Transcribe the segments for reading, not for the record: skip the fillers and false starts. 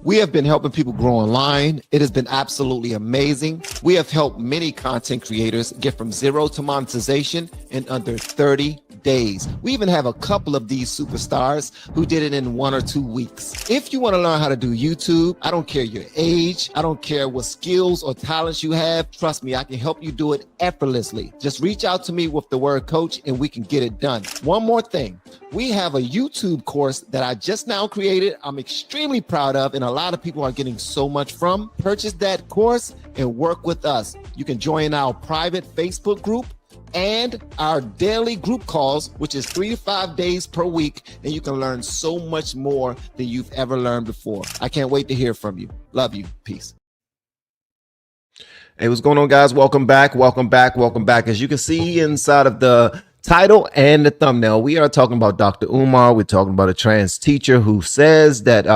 We have been helping people grow online. It has been absolutely amazing. We have helped many content creators get from zero to monetization in under 30 days. We even have a couple of these superstars who did it in 1 or 2 weeks. If you want to learn how to do YouTube, I don't care your age, I don't care what skills or talents you have. Trust me, I can help you do it effortlessly. Just reach out to me with the word coach and we can get it done. One more thing. We have a YouTube course that I just now created. I'm extremely proud of, and a lot of people are getting so much from. Purchase that course and work with us. You can join our private Facebook group and our daily group calls, which is 3 to 5 days per week, and you can learn so much more than you've ever learned before. I can't wait to hear from you. Love you. Peace. Hey, what's going on, guys? Welcome back. As you can see inside of the title and the thumbnail, we are talking about Dr. Umar. We're talking about a trans teacher who says that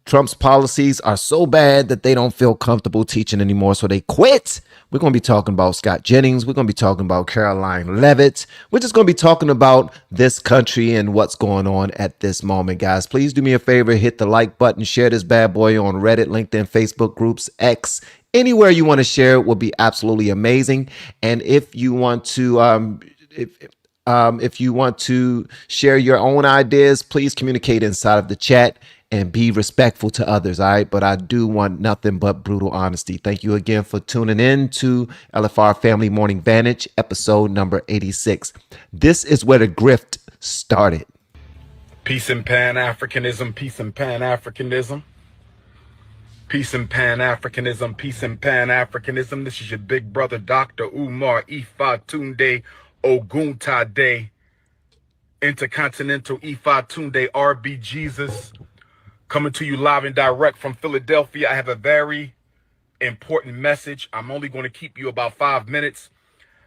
Trump's policies are so bad that they don't feel comfortable teaching anymore, so they quit. We're going to be talking about Scott Jennings. We're going to be talking about Karoline Levitt. We're just going to be talking about this country and what's going on at this moment, guys. Please do me a favor, hit the like button, share this bad boy on Reddit, LinkedIn, Facebook groups, X. Anywhere you want to share it will be absolutely amazing. And if you want to if you want to share your own ideas, please communicate inside of the chat and be respectful to others. All right. But I do want nothing but brutal honesty. Thank you again for tuning in to LFR Family Morning Vantage, episode number 86. This is where the grift started. Peace and Pan-Africanism, peace and Pan-Africanism. Peace and Pan-Africanism, peace and Pan-Africanism. This is your big brother, Dr. Umar Ifa Tunde Oguntade, Intercontinental Ifa Tunde RB Jesus, coming to you live and direct from Philadelphia. I have a very important message. I'm only going to keep you about 5 minutes.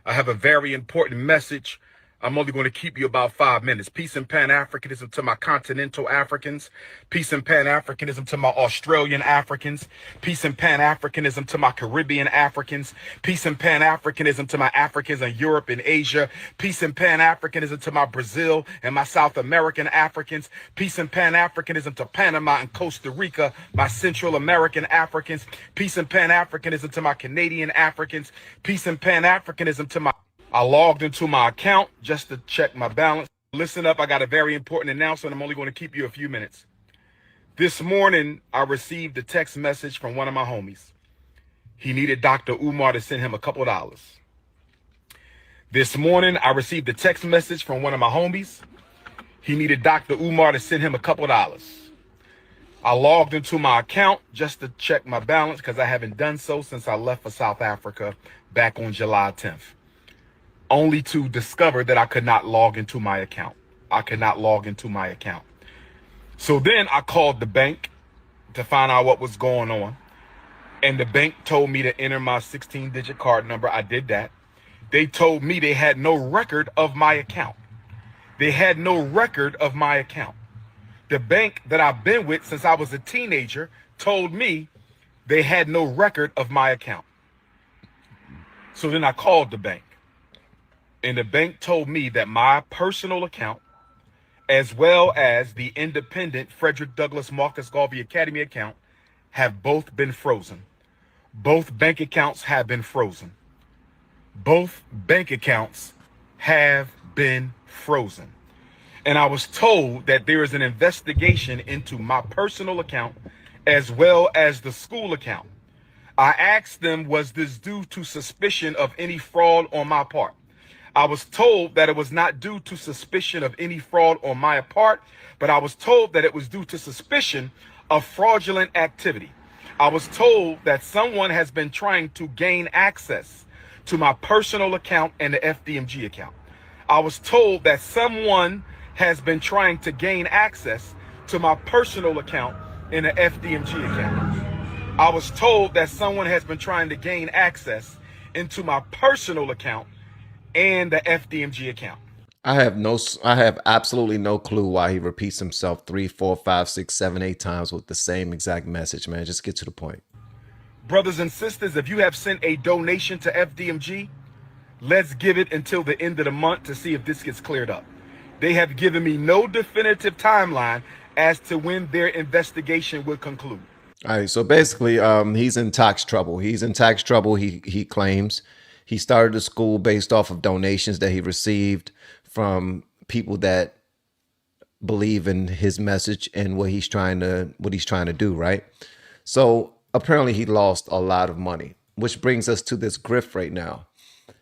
I have a very important message. I'm only going to keep you about 5 minutes. Peace and Pan-Africanism to my continental Africans. Peace and Pan-Africanism to my Australian Africans. Peace and Pan-Africanism to my Caribbean Africans. Peace and Pan-Africanism to my Africans in Europe and Asia. Peace and Pan-Africanism to my Brazil and my South American Africans. Peace and Pan-Africanism to Panama and Costa Rica, my Central American Africans. Peace and Pan-Africanism to my Canadian Africans. Peace and Pan-Africanism to my... I logged into my account just to check my balance. Listen up, I got a very important announcement. I'm only going to keep you a few minutes. This morning, I received a text message from one of my homies. He needed Dr. Umar to send him a couple of dollars. This morning, I received a text message from one of my homies. He needed Dr. Umar to send him a couple of dollars. I logged into my account just to check my balance because I haven't done so since I left for South Africa back on July 10th. Only to discover that I could not log into my account. So then I called the bank to find out what was going on. And the bank told me to enter my 16-digit card number. I did that. They told me they had no record of my account. The bank that I've been with since I was a teenager told me they had no record of my account. So then I called the bank. And the bank told me that my personal account, as well as the independent Frederick Douglass Marcus Garvey Academy account, have both been frozen. Both bank accounts have been frozen. And I was told that there is an investigation into my personal account as well as the school account. I asked them, was this due to suspicion of any fraud on my part? I was told that it was not due to suspicion of any fraud on my part, but I was told that it was due to suspicion of fraudulent activity. I was told that someone has been trying to gain access to my personal account and the FDMG account. I was told that someone has been trying to gain access to my personal account and the FDMG account. I was told that someone has been trying to gain access into my personal account and the FDMG account. I have absolutely no clue why he repeats himself 3, 4, 5, 6, 7, 8 times with the same exact message, man. Just get to the point. Brothers and sisters, if you have sent a donation to FDMG, let's give it until the end of the month to see if this gets cleared up. They have given me no definitive timeline as to when their investigation would conclude. All right, so basically, he's in tax trouble. He's in tax trouble. He claims he started the school based off of donations that he received from people that believe in his message and what he's trying to do, right? So apparently, he lost a lot of money, which brings us to this grift right now.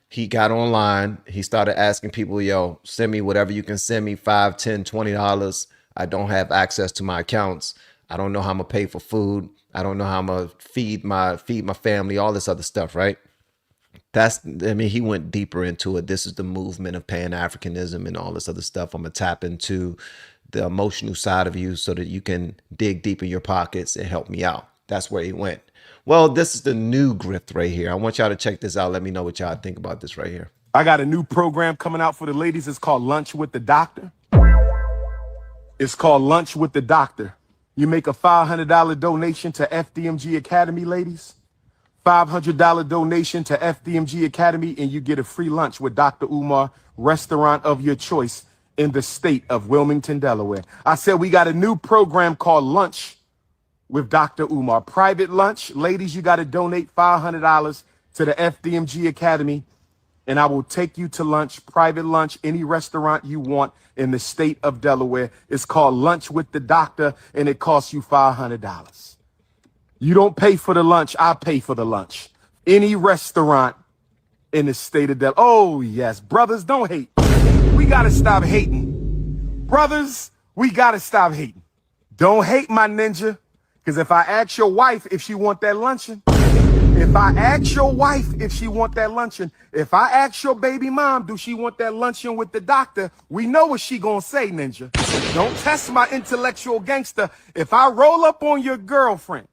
He got online. He started asking people, yo, send me whatever you can send me, 5, 10, $20. I don't have access to my accounts. I don't know how I'm gonna pay for food. I don't know how I'm gonna feed my family, all this other stuff, right? He went deeper into it. This is the movement of Pan-Africanism and all this other stuff. I'm gonna tap into the emotional side of you so that you can dig deep in your pockets and help me out. That's where he went. Well, this is the new grift right here. I want y'all to check this out. Let me know what y'all think about this right here. I got a new program coming out for the ladies. It's called Lunch with the Doctor. It's called Lunch with the Doctor. You make a $500 donation to FDMG Academy, ladies. $500 donation to FDMG Academy, and you get a free lunch with Dr. Umar, restaurant of your choice in the state of Wilmington, Delaware. I said we got a new program called Lunch with Dr. Umar. Private lunch. Ladies, you got to donate $500 to the FDMG Academy, and I will take you to lunch, private lunch, any restaurant you want in the state of Delaware. It's called Lunch with the Doctor, and it costs you $500. You don't pay for the lunch. I pay for the lunch. Any restaurant in the state of Delaware. Oh, yes. Brothers, don't hate. We got to stop hating. Brothers, we got to stop hating. Don't hate, my ninja. Because if I ask your wife if she want that luncheon, if I ask your wife if she want that luncheon, if I ask your baby mom, do she want that luncheon with the doctor, we know what she gonna say, ninja. Don't test my intellectual gangster. If I roll up on your girlfriend,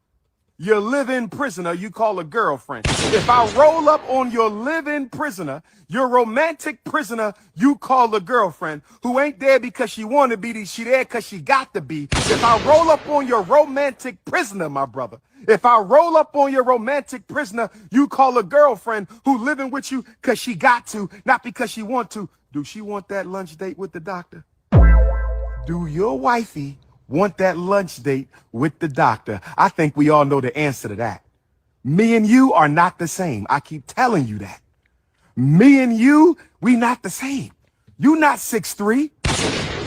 your live-in prisoner, you call a girlfriend. If I roll up on your live-in prisoner, your romantic prisoner, you call a girlfriend who ain't there because she want to be, she there because she got to be. If I roll up on your romantic prisoner, my brother, if I roll up on your romantic prisoner, you call a girlfriend who living with you because she got to, not because she want to. Do she want that lunch date with the doctor? Do your wifey want that lunch date with the doctor? I think we all know the answer to that. Me and you are not the same. I keep telling you that. Me and you, we not the same. You not 6'3",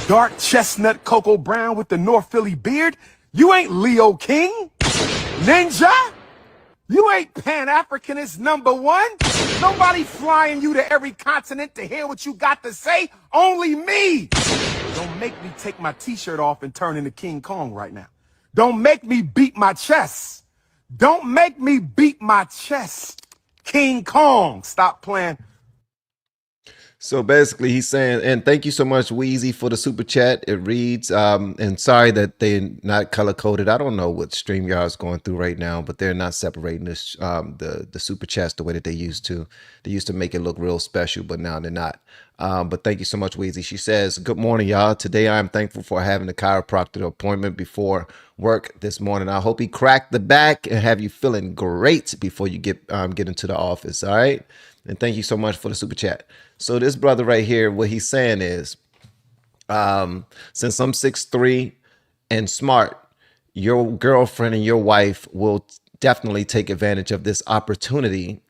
dark chestnut cocoa brown with the North Philly beard. You ain't Leo King. Ninja, you ain't Pan-Africanist #1. Nobody flying you to every continent to hear what you got to say. Only me. Don't make me take my t-shirt off and turn into King Kong right now. Don't make me beat my chest. Don't make me beat my chest. King Kong. Stop playing. So basically, he's saying, and thank you so much, Wheezy, for the super chat. It reads, and sorry that they're not color coded. I don't know what StreamYard's going through right now, but they're not separating this the super chats the way that they used to. They used to make it look real special, but now they're not. But thank you so much, Wheezy. She says, "Good morning, y'all. Today I am thankful for having a chiropractor appointment before work this morning. I hope he cracked the back and have you feeling great before you get into the office. All right." And thank you so much for the super chat. So this brother right here, what he's saying is, since I'm 6'3" and smart, your girlfriend and your wife will definitely take advantage of this opportunity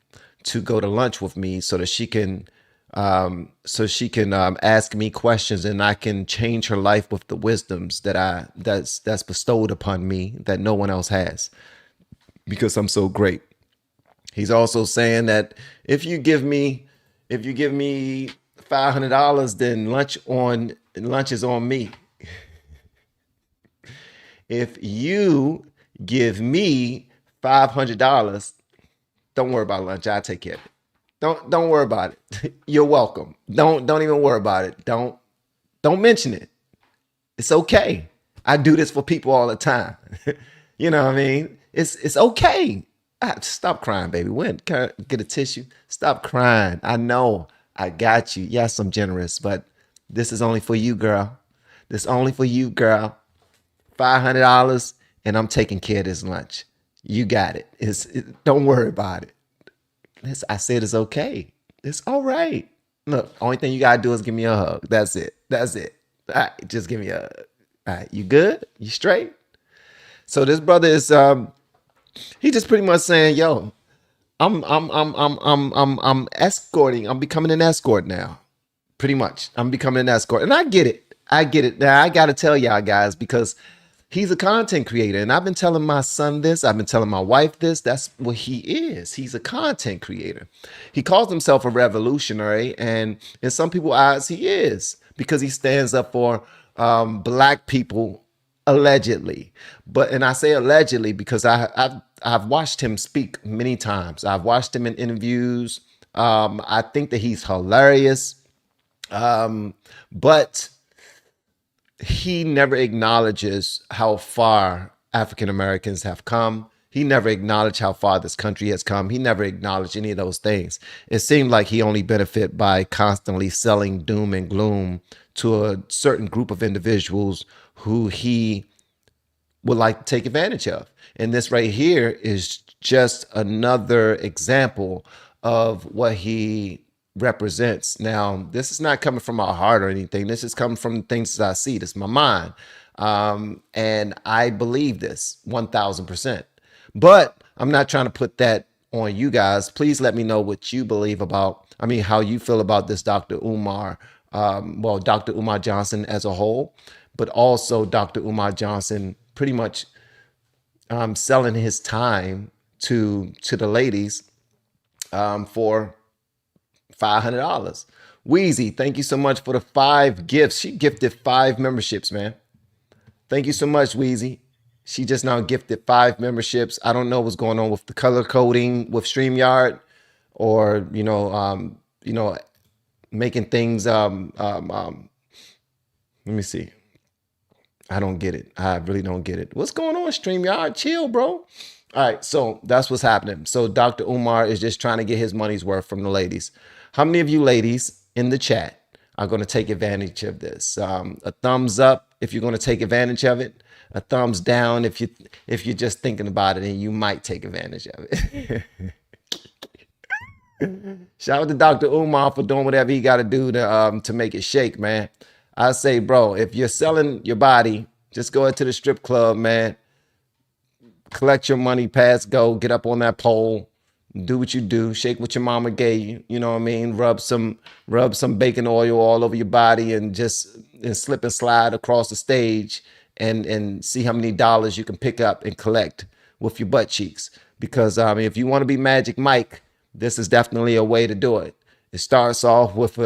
to go to lunch with me so that she can ask me questions and I can change her life with the wisdoms that's bestowed upon me that no one else has, because I'm so great. He's also saying that if you give me $500, then lunch is on me. If you give me $500, don't worry about lunch. I'll take care of it. Don't worry about it. You're welcome. Don't even worry about it. Don't mention it. It's okay. I do this for people all the time. You know what I mean? It's okay. Stop crying, baby. Get a tissue. Stop crying. I know. I got you. Yes, I'm generous, but this is only for you, girl. This is only for you, girl. $500, and I'm taking care of this lunch. You got it. Don't worry about it. I said it's okay. It's all right. Look, only thing you gotta do is give me a hug. That's it. All right, just give me a hug. All right, you good? You straight? So this brother is he just pretty much saying, yo, I'm escorting. I'm becoming an escort now. Pretty much. I'm becoming an escort. And I get it. I get it. Now I gotta tell y'all guys because he's a content creator. And I've been telling my son this. I've been telling my wife this. That's what he is. He's a content creator. He calls himself a revolutionary. And in some people's eyes, he is because he stands up for black people allegedly. But and I say allegedly because I've watched him speak many times. I've watched him in interviews. I think that he's hilarious. But he never acknowledges how far African Americans have come. He never acknowledged how far this country has come. He never acknowledged any of those things. It seemed like he only benefit by constantly selling doom and gloom to a certain group of individuals who he would like to take advantage of. And this right here is just another example of what he represents. Now, this is not coming from my heart or anything. This is coming from the things that I see. This is my mind. And I believe this 1000%. But I'm not trying to put that on you guys. Please let me know what you believe about, how you feel about this Dr. Umar, Dr. Umar Johnson as a whole, but also Dr. Umar Johnson pretty much selling his time to the ladies for $500. Wheezy, thank you so much for the 5 gifts. She gifted 5 memberships, man. Thank you so much, Wheezy. She just now gifted 5 memberships. I don't know what's going on with the color coding with StreamYard, or making things. Let me see. I don't get it. I really don't get it. What's going on, StreamYard? Chill, bro. All right, so that's what's happening. So Dr. Umar is just trying to get his money's worth from the ladies. How many of you ladies in the chat are going to take advantage of this? A thumbs up if you're going to take advantage of it. A thumbs down if you're just thinking about it and you might take advantage of it. Shout out to Dr. Umar for doing whatever he got to do to make it shake, man. I say, bro, if you're selling your body, just go into the strip club, man. Collect your money, pass go, get up on that pole, do what you do, shake what your mama gave you. You know what I mean? Rub some bacon oil all over your body and slip and slide across the stage and see how many dollars you can pick up and collect with your butt cheeks. Because if you want to be Magic Mike, this is definitely a way to do it. It starts off with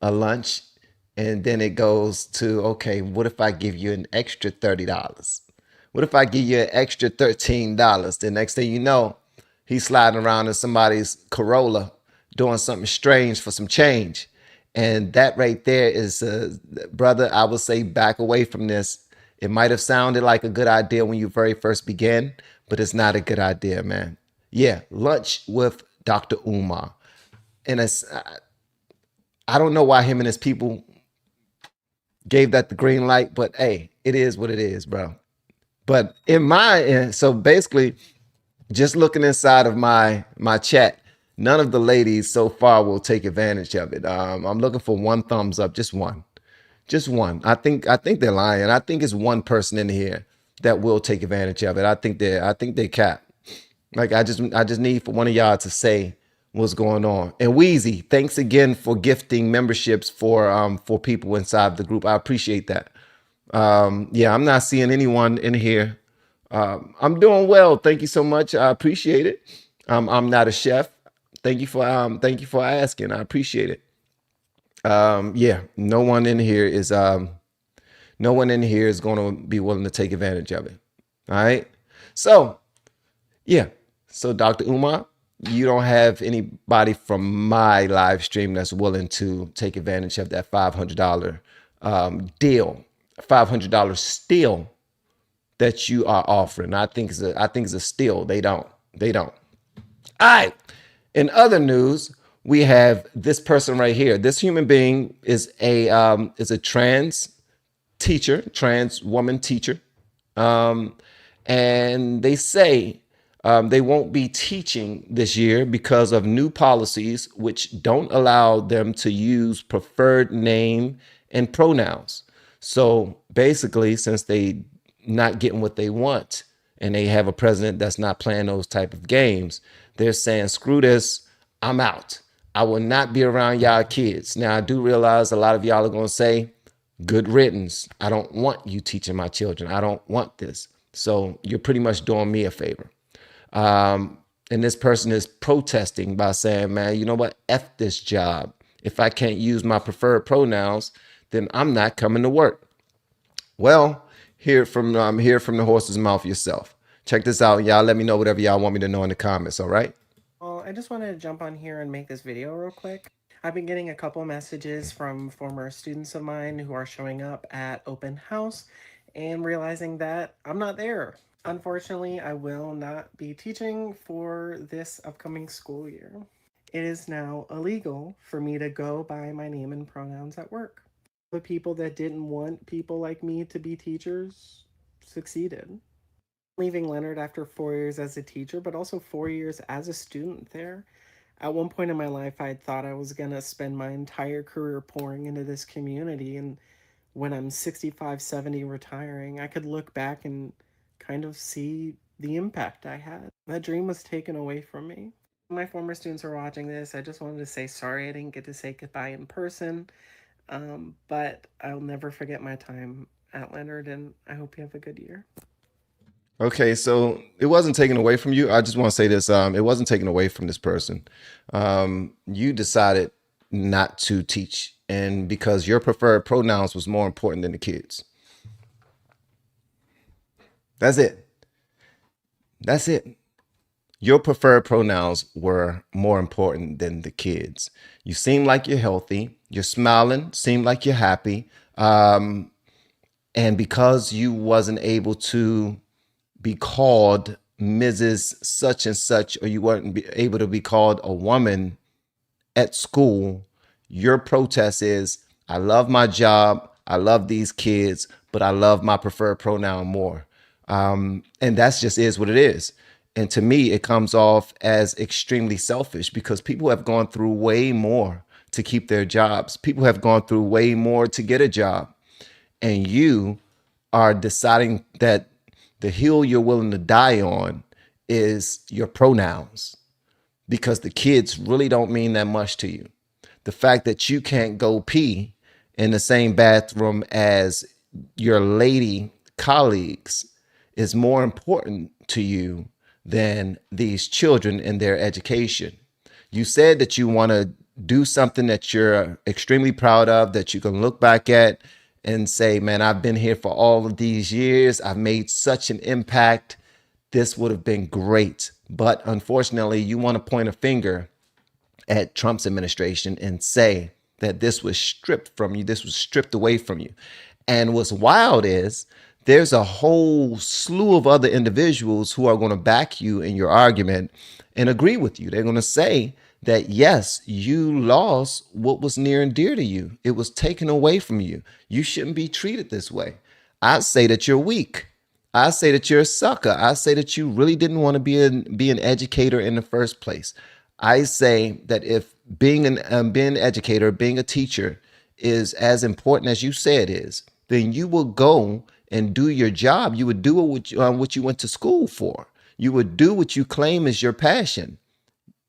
a lunch, and then it goes to, okay, what if I give you an extra $30? What if I give you an extra $13? The next thing you know, he's sliding around in somebody's Corolla doing something strange for some change. And that right there is, brother, I would say back away from this. It might have sounded like a good idea when you very first began, but it's not a good idea, man. Yeah, lunch with Dr. Umar. And I don't know why him and his people gave that the green light, but hey, it is what it is, bro. But so basically, just looking inside of my chat, none of the ladies so far will take advantage of it. I'm looking for 1 thumbs up, just one. I think they're lying. I think it's 1 person in here that will take advantage of it. I think they cap. Like I just need for one of y'all to say what's going on. And Wheezy, thanks again for gifting memberships for people inside the group. I appreciate that. Yeah, I'm not seeing anyone in here. I'm doing well. Thank you so much. I appreciate it. I'm not a chef. Thank you for asking. I appreciate it. Yeah, no one in here is going to be willing to take advantage of it. All right. So, yeah. So Dr. Umar, you don't have anybody from my live stream that's willing to take advantage of that $500 deal, $500 steal that you are offering. I think it's a steal. They don't. All right. In other news, we have this person right here. This human being is a trans teacher, trans woman teacher, and they say they won't be teaching this year because of new policies which don't allow them to use preferred name and pronouns. So basically, since they not getting what they want and they have a president that's not playing those type of games, they're saying, screw this, I'm out. I will not be around y'all kids. Now, I do realize a lot of y'all are going to say, good riddance. I don't want you teaching my children. I don't want this. So you're pretty much doing me a favor. And this person is protesting by saying, man, you know what? F this job. If I can't use my preferred pronouns, then I'm not coming to work. Well, hear from the horse's mouth yourself. Check this out. Y'all let me know whatever y'all want me to know in the comments. All right. Well, I just wanted to jump on here and make this video real quick. I've been getting a couple messages from former students of mine who are showing up at open house and realizing that I'm not there. Unfortunately, I will not be teaching for this upcoming school year. It is now illegal for me to go by my name and pronouns at work. The people that didn't want people like me to be teachers succeeded. Leaving Leonard after 4 years as a teacher, but also 4 years as a student there. At one point in my life, I thought I was going to spend my entire career pouring into this community. And when I'm 65, 70 retiring, I could look back and kind of see the impact I had. That dream was taken away from me. My former students are watching this. I just wanted to say sorry I didn't get to say goodbye in person. But I'll never forget my time at Leonard, and I hope you have a good year. Okay, so it wasn't taken away from you. I just want to say this. It wasn't taken away from this person. You decided not to teach, and because your preferred pronouns was more important than the kids. That's it. That's it. Your preferred pronouns were more important than the kids. You seem like you're healthy. You're smiling. Seem like you're happy. And because you wasn't able to be called Mrs. such and such, or you weren't able to be called a woman at school, your protest is, I love my job, I love these kids, but I love my preferred pronoun more. And that's just is what it is. And to me, it comes off as extremely selfish because people have gone through way more to keep their jobs. People have gone through way more to get a job. And you are deciding that the hill you're willing to die on is your pronouns, because the kids really don't mean that much to you. The fact that you can't go pee in the same bathroom as your lady colleagues is more important to you than these children and their education. You said that you want to do something that you're extremely proud of, that you can look back at and say, man, I've been here for all of these years. I've made such an impact. This would have been great. But unfortunately, you want to point a finger at Trump's administration and say that this was stripped from you. This was stripped away from you. And what's wild is there's a whole slew of other individuals who are going to back you in your argument and agree with you. They're going to say that, yes, you lost what was near and dear to you. It was taken away from you. You shouldn't be treated this way. I say that you're weak. I say that you're a sucker. I say that you really didn't want to be an educator in the first place. I say that if being an educator, being a teacher is as important as you say it is, then you will go and do your job. You would do what you went to school for. You would do what you claim is your passion.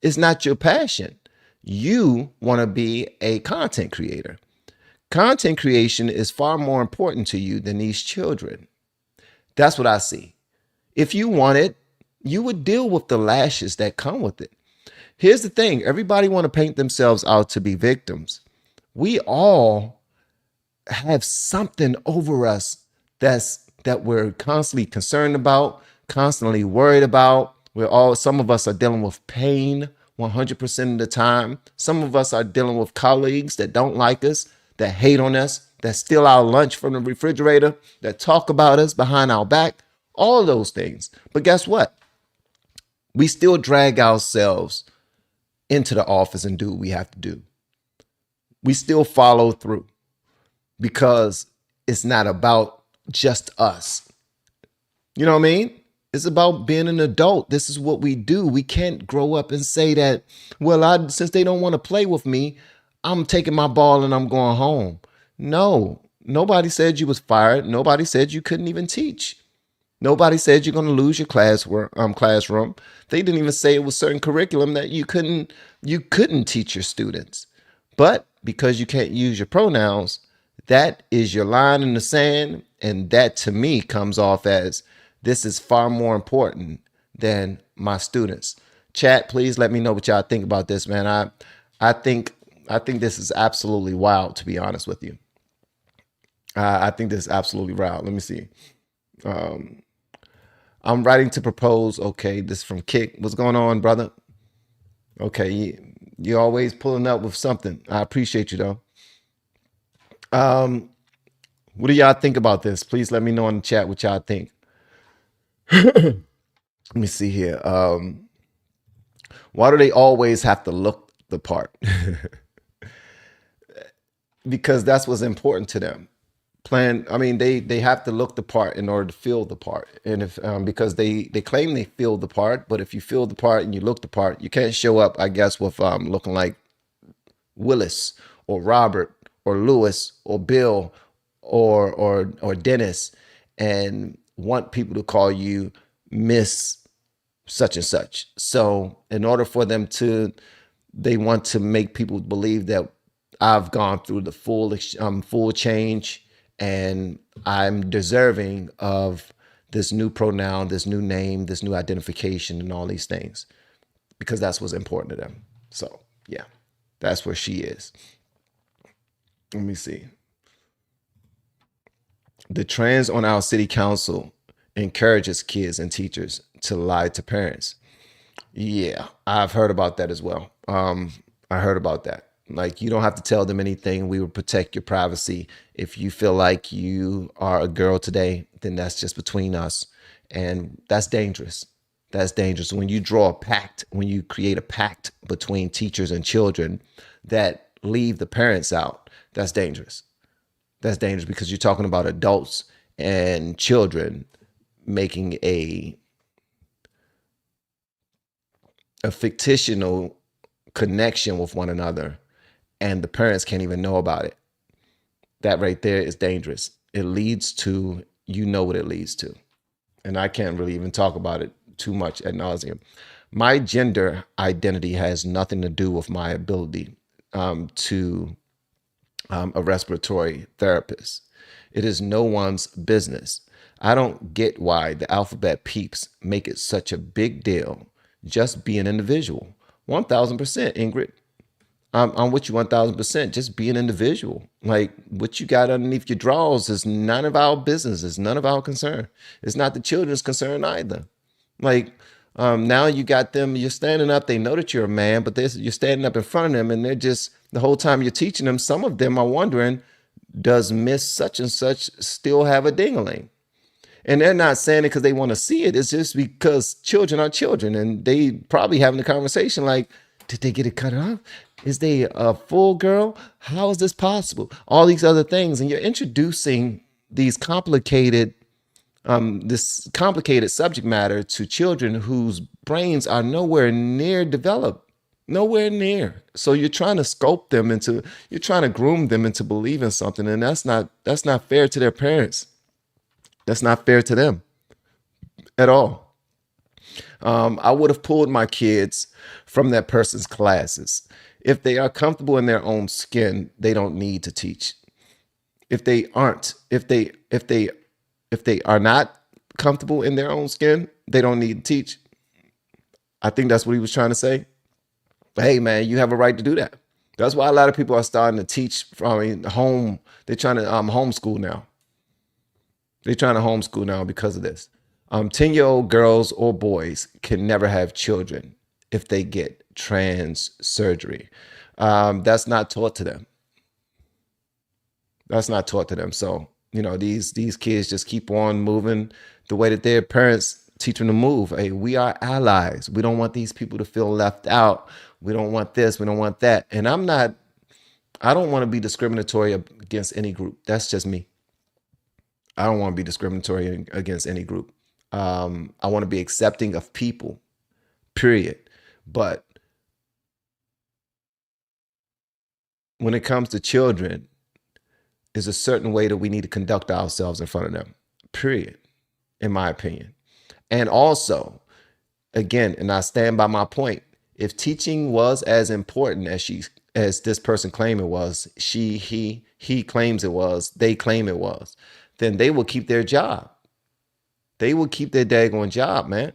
It's not your passion. You want to be a content creator. Content creation is far more important to you than these children. That's what I see. If you want it, you would deal with the lashes that come with it. Here's the thing. Everybody want to paint themselves out to be victims. We all have something over us that we're constantly concerned about, constantly worried about. Some of us are dealing with pain 100% of the time. Some of us are dealing with colleagues that don't like us, that hate on us, that steal our lunch from the refrigerator, that talk about us behind our back, all of those things. But guess what? We still drag ourselves into the office and do what we have to do. We still follow through because it's not about just us. You know what I mean? It's about being an adult. This is what we do. We can't grow up and say that, well, since they don't want to play with me, I'm taking my ball and I'm going home. No, nobody said you was fired. Nobody said you couldn't even teach. Nobody said you're going to lose your classroom. They didn't even say it was certain curriculum that you couldn't teach your students. But because you can't use your pronouns, that is your line in the sand, and that to me comes off as this is far more important than my students. Chat, please let me know what y'all think about this, man. I think I think this is absolutely wild, to be honest with you. I think this is absolutely wild. Let me see. I'm writing to propose. Okay, this is from Kick. What's going on, brother? Okay, you're always pulling up with something. I appreciate you though. What do y'all think about this? Please let me know in the chat what y'all think. Let me see here. Why do they always have to look the part? Because that's what's important to them. I mean, they have to look the part in order to feel the part. And if because they claim they feel the part, but if you feel the part and you look the part, you can't show up, I guess, with looking like Willis or Robert or Lewis or Bill or Dennis and want people to call you Miss such and such. So in order for them to, they want to make people believe that I've gone through the full change and I'm deserving of this new pronoun, this new name, this new identification, and all these things, because that's what's important to them. So yeah, that's where she is. Let me see. The trends on our city council encourages kids and teachers to lie to parents. Yeah, I've heard about that as well. I heard about that. Like, you don't have to tell them anything. We will protect your privacy. If you feel like you are a girl today, then that's just between us. And that's dangerous. That's dangerous. When you draw a pact, when you create a pact between teachers and children that leave the parents out, that's dangerous. That's dangerous because you're talking about adults and children making a fictional connection with one another, and the parents can't even know about it. That right there is dangerous. It leads to, you know what it leads to. And I can't really even talk about it too much ad nauseum. My gender identity has nothing to do with my ability to a respiratory therapist. It is no one's business. I don't get why the alphabet peeps make it such a big deal. Just be an individual. 1000%, Ingrid. I'm with you 1000%. Just be an individual. Like, what you got underneath your drawers is none of our business. It's none of our concern. It's not the children's concern either. Like, now you got them, you're standing up, they know that you're a man, but you're standing up in front of them, and they're just, the whole time you're teaching them, some of them are wondering, does Miss such and such still have a dingling? And they're not saying it because they want to see it. It's just because children are children, and they probably having a conversation like, did they get it cut off? Is they a full girl? How is this possible? All these other things. And you're introducing these this complicated subject matter to children whose brains are nowhere near developed, nowhere near. So you're trying to you're trying to groom them into believing something. And that's not fair to their parents. That's not fair to them at all. I would have pulled my kids from that person's classes. If they are comfortable in their own skin, they don't need to teach. If they are not comfortable in their own skin, they don't need to teach. I think that's what he was trying to say. But hey, man, you have a right to do that. That's why a lot of people are starting to teach from home. They're trying to homeschool now. They're trying to homeschool now because of this. 10-year-old girls or boys can never have children if they get trans surgery. That's not taught to them. That's not taught to them. So, these kids just keep on moving the way that their parents teach them to move. Hey, we are allies. We don't want these people to feel left out. We don't want this. We don't want that. And I don't want to be discriminatory against any group. That's just me. I don't want to be discriminatory against any group. I want to be accepting of people, period. But when it comes to children, is a certain way that we need to conduct ourselves in front of them, period, in my opinion. And also, again, and I stand by my point, if teaching was as important as this person claimed it was, he claims it was, they claim it was, then they will keep their job. They will keep their daggone job, man.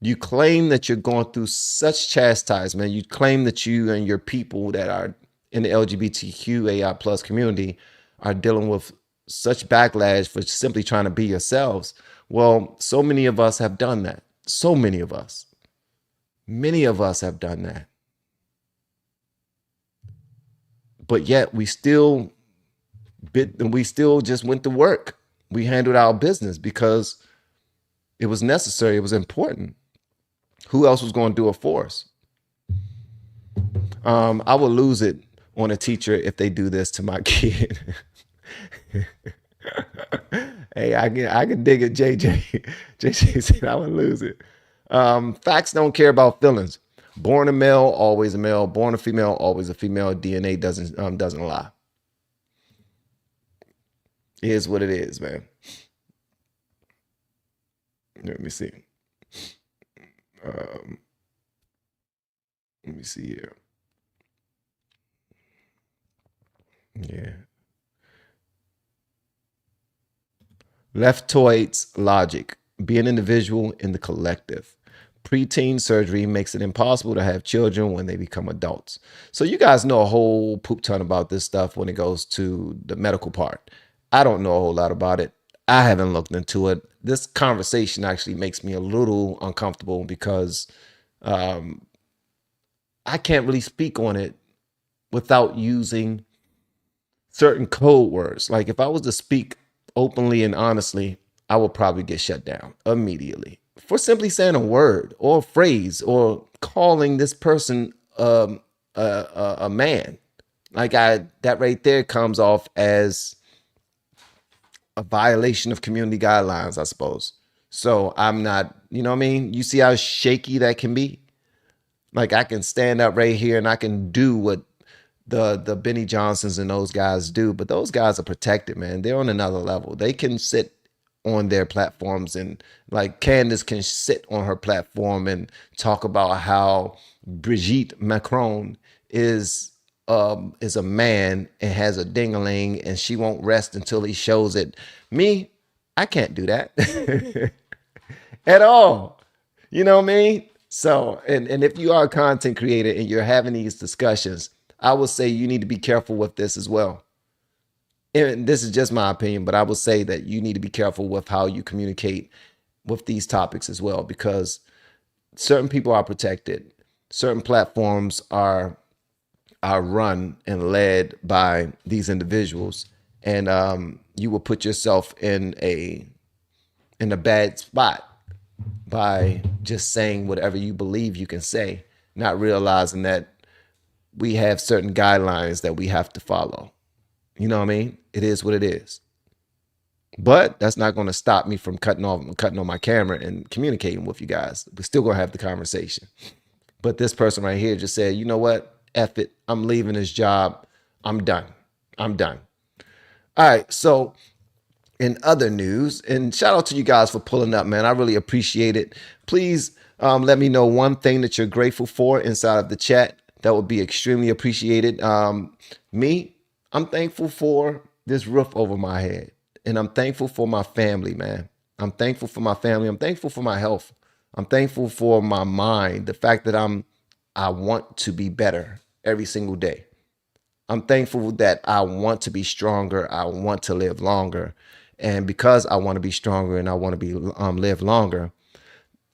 You claim that you're going through such chastisement. You claim that you and your people that are in the LGBTQAI plus community are dealing with such backlash for simply trying to be yourselves. Well, so many of us have done that. So many of us. Many of us have done that. But yet we still just went to work. We handled our business because it was necessary. It was important. Who else was going to do it for us? I would lose it on a teacher if they do this to my kid. Hey, I can dig it, JJ. JJ said I would lose it. Facts don't care about feelings. Born a male, always a male. Born a female, always a female. DNA doesn't lie. It is what it is, man. Let me see. Let me see here. Yeah. Leftoids logic. Be an individual in the collective. Preteen surgery makes it impossible to have children when they become adults. So you guys know a whole poop ton about this stuff when it goes to the medical part. I don't know a whole lot about it. I haven't looked into it. This conversation actually makes me a little uncomfortable because I can't really speak on it without using certain code words. Like if I was to speak openly and honestly, I would probably get shut down immediately for simply saying a word or a phrase or calling this person a man. Like that right there comes off as a violation of community guidelines, I suppose. So I'm not, you know what I mean? You see how shaky that can be? Like I can stand up right here and I can do what the Benny Johnsons and those guys do, but those guys are protected, man. They're on another level. They can sit on their platforms and like Candace can sit on her platform and talk about how Brigitte Macron is a man and has a ding-a-ling and she won't rest until he shows it. Me, I can't do that at all. You know what I mean? So, and if you are a content creator and you're having these discussions, I would say you need to be careful with this as well. And this is just my opinion, but I would say that you need to be careful with how you communicate with these topics as well, because certain people are protected. Certain platforms are run and led by these individuals, and you will put yourself in a bad spot by just saying whatever you believe you can say, not realizing that we have certain guidelines that we have to follow. You know what I mean? It is what it is. But that's not going to stop me from cutting on my camera and communicating with you guys. We're still going to have the conversation. But this person right here just said, you know what? F it. I'm leaving this job. I'm done. I'm done. All right. So in other news, and shout out to you guys for pulling up, man. I really appreciate it. Please let me know one thing that you're grateful for inside of the chat. That would be extremely appreciated. Me, I'm thankful for this roof over my head. And I'm thankful for my family, man. I'm thankful for my family. I'm thankful for my health. I'm thankful for my mind. The fact that I want to be better every single day. I'm thankful that I want to be stronger. I want to live longer. And because I want to be stronger and I want to be live longer,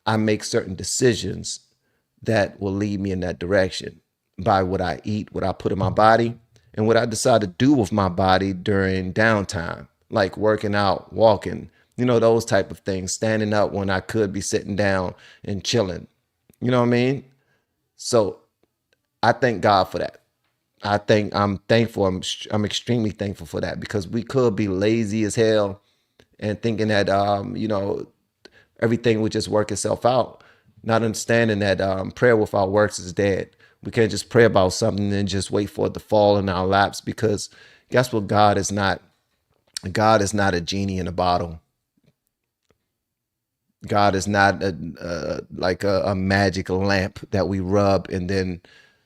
I make certain decisions that will lead me in that direction by what I eat, what I put in my body, and what I decide to do with my body during downtime, like working out, walking, you know, those type of things, standing up when I could be sitting down and chilling. You know what I mean? So I thank God for that. I'm thankful. I'm extremely thankful for that, because we could be lazy as hell and thinking that, you know, everything would just work itself out, not understanding that prayer without works is dead. We can't just pray about something and just wait for it to fall in our laps, because Guess what? God is not. God is not a genie in a bottle. God is not like a magic lamp that we rub and then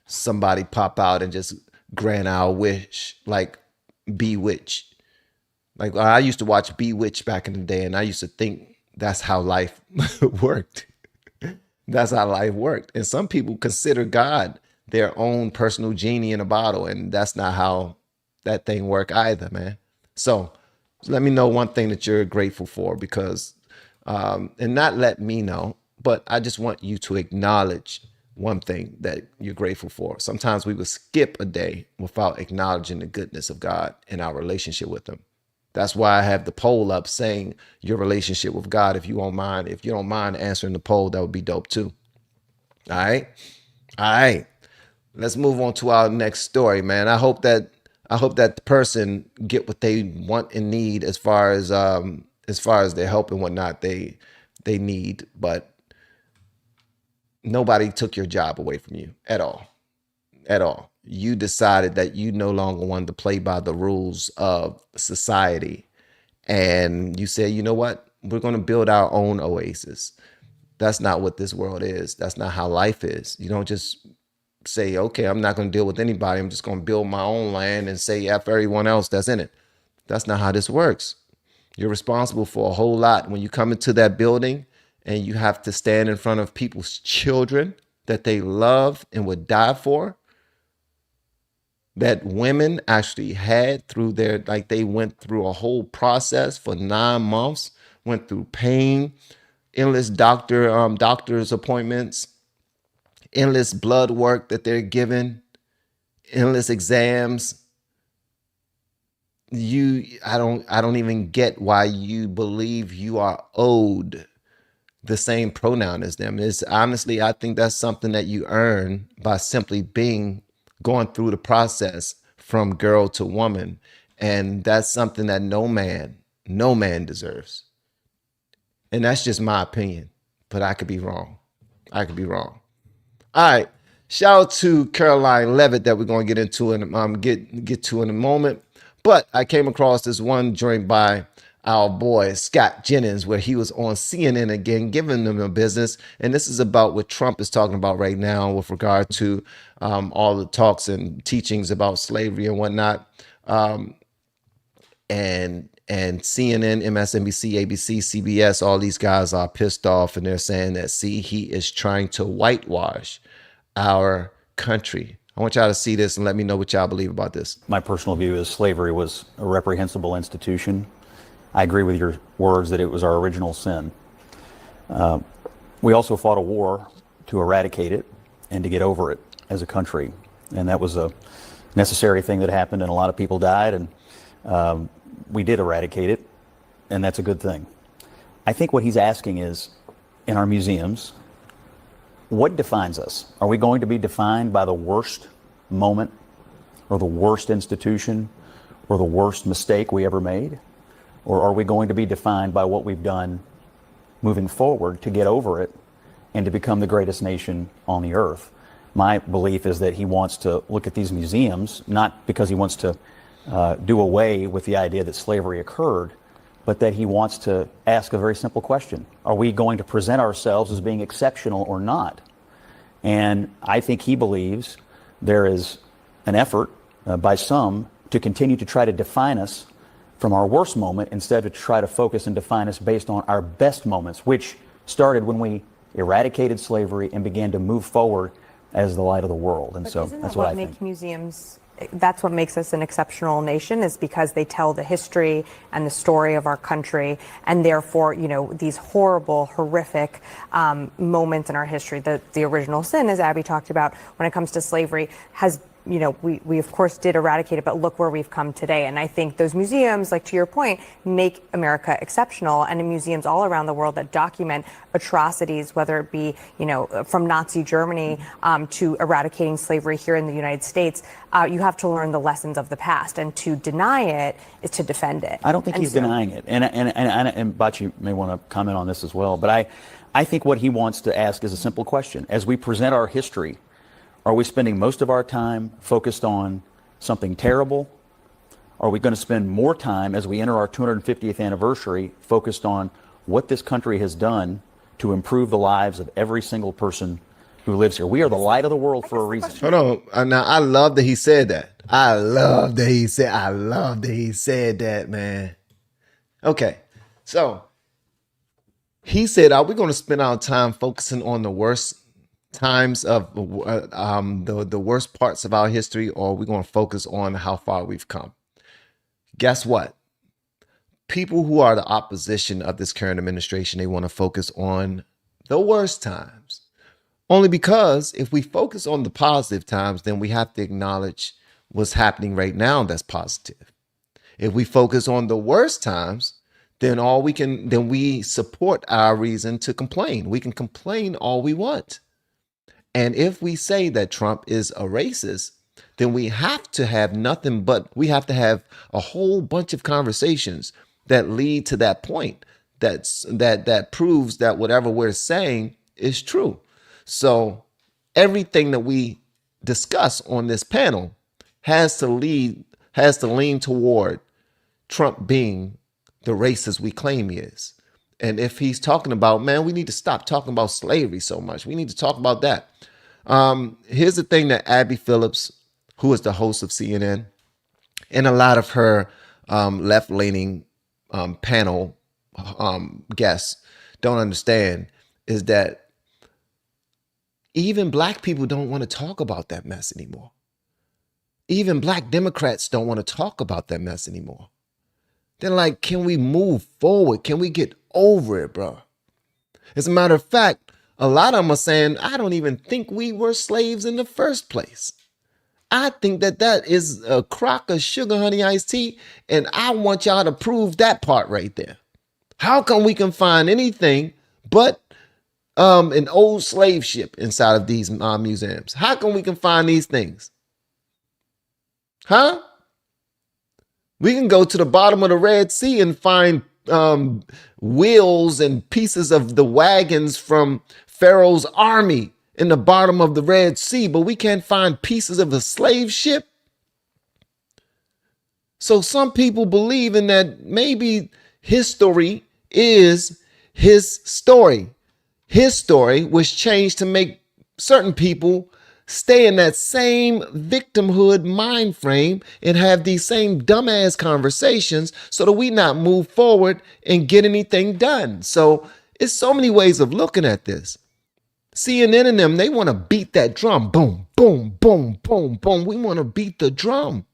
somebody pop out and just grant our wish, like Bewitched. Like I used to watch Bewitched back in the day, and I used to think that's how life worked. That's how life worked. And some people consider God their own personal genie in a bottle, and that's not how that thing work either, man. So let me know one thing that you're grateful for, because and not let me know, but I just want you to acknowledge one thing that you're grateful for. Sometimes we will skip a day without acknowledging the goodness of God and our relationship with him. That's why I have the poll up saying your relationship with God. If you don't mind, answering the poll, that would be dope too. All right. All right. Let's move on to our next story, man. I hope that the person get what they want and need as far as their help and whatnot they need, but nobody took your job away from you at all. At all. You decided that you no longer wanted to play by the rules of society. And you said, you know what? We're going to build our own oasis. That's not what this world is. That's not how life is. You don't just say, okay, I'm not going to deal with anybody. I'm just going to build my own land and say F everyone else that's in it. That's not how this works. You're responsible for a whole lot. When you come into that building and you have to stand in front of people's children that they love and would die for, that women actually had through their, like they went through a whole process for 9 months, went through pain, endless doctor's appointments, endless blood work that they're given, endless exams. I don't even get why you believe you are owed the same pronoun as them. It's honestly, I think that's something that you earn by simply going through the process from girl to woman. And that's something that no man deserves. And that's just my opinion, but I could be wrong. All right. Shout out to Karoline Levitt that we're going to get into and get to in a moment. But I came across this one joint by our boy Scott Jennings, where he was on CNN again, giving them a business. And this is about what Trump is talking about right now with regard to all the talks and teachings about slavery and whatnot. And CNN, MSNBC, ABC, CBS, all these guys are pissed off, and they're saying that, see, he is trying to whitewash our country. I want y'all to see this and let me know what y'all believe about this. My personal view is slavery was a reprehensible institution. I agree with your words that it was our original sin. We also fought a war to eradicate it and to get over it as a country. And that was a necessary thing that happened, and a lot of people died, and we did eradicate it, and that's a good thing. I think what he's asking is, in our museums, what defines us? Are we going to be defined by the worst moment or the worst institution or the worst mistake we ever made? Or are we going to be defined by what we've done moving forward to get over it and to become the greatest nation on the earth? My belief is that he wants to look at these museums, not because he wants to do away with the idea that slavery occurred, but that he wants to ask a very simple question. Are we going to present ourselves as being exceptional or not? And I think he believes there is an effort by some to continue to try to define us from our worst moment instead of to try to focus and define us based on our best moments, which started when we eradicated slavery and began to move forward as the light of the world. And but so that's what I think. Museums, that's what makes us an exceptional nation, is because they tell the history and the story of our country, and therefore, you know, these horrible, horrific moments in our history. The original sin, as Abby talked about, when it comes to slavery, has, you know, we of course did eradicate it, but look where we've come today. And I think those museums, like to your point, make America exceptional. And in museums all around the world that document atrocities, whether it be, you know, from Nazi Germany to eradicating slavery here in the United States, you have to learn the lessons of the past. And to deny it is to defend it. I don't think he's denying it. And Bachi may want to comment on this as well. But I think what he wants to ask is a simple question. As we present our history, are we spending most of our time focused on something terrible, Are we going to spend more time as we enter our 250th anniversary focused on what this country has done to improve the lives of every single person who lives here? We are the light of the world for a reason. Hold on. Now, I love that he said that. I love that he said that, man. Okay. So he said, are we going to spend our time focusing on the worst times of the worst parts of our history, or are we going to focus on how far we've come? Guess what? People who are the opposition of this current administration, they want to focus on the worst times. Only because if we focus on the positive times, then we have to acknowledge what's happening right now that's positive. If we focus on the worst times, then we support our reason to complain. We can complain all we want. And if we say that Trump is a racist, then we have to have a whole bunch of conversations that lead to that point that proves that whatever we're saying is true. So everything that we discuss on this panel has to lean toward Trump being the racist we claim he is. And if he's talking about, man, we need to stop talking about slavery so much. We need to talk about that. Here's the thing that Abby Phillips, who is the host of CNN, and a lot of her left-leaning panel guests don't understand is that even black people don't want to talk about that mess anymore. Even black Democrats don't want to talk about that mess anymore. They're like, can we move forward? Can we get over it, bro? As a matter of fact, a lot of them are saying, I don't even think we were slaves in the first place. I think that is a crock of sugar honey iced tea, and I want y'all to prove that part right there. How come we can find anything but an old slave ship inside of these museums? How come we can find these things? Huh? We can go to the bottom of the Red Sea and find wheels and pieces of the wagons from Pharaoh's army in the bottom of the Red Sea, but we can't find pieces of a slave ship. So some people believe in that maybe history is his story. His story was changed to make certain people stay in that same victimhood mind frame and have these same dumbass conversations so that we not move forward and get anything done. So it's so many ways of looking at this. CNN and them, they want to beat that drum. Boom, boom, boom, boom, boom. We want to beat the drum.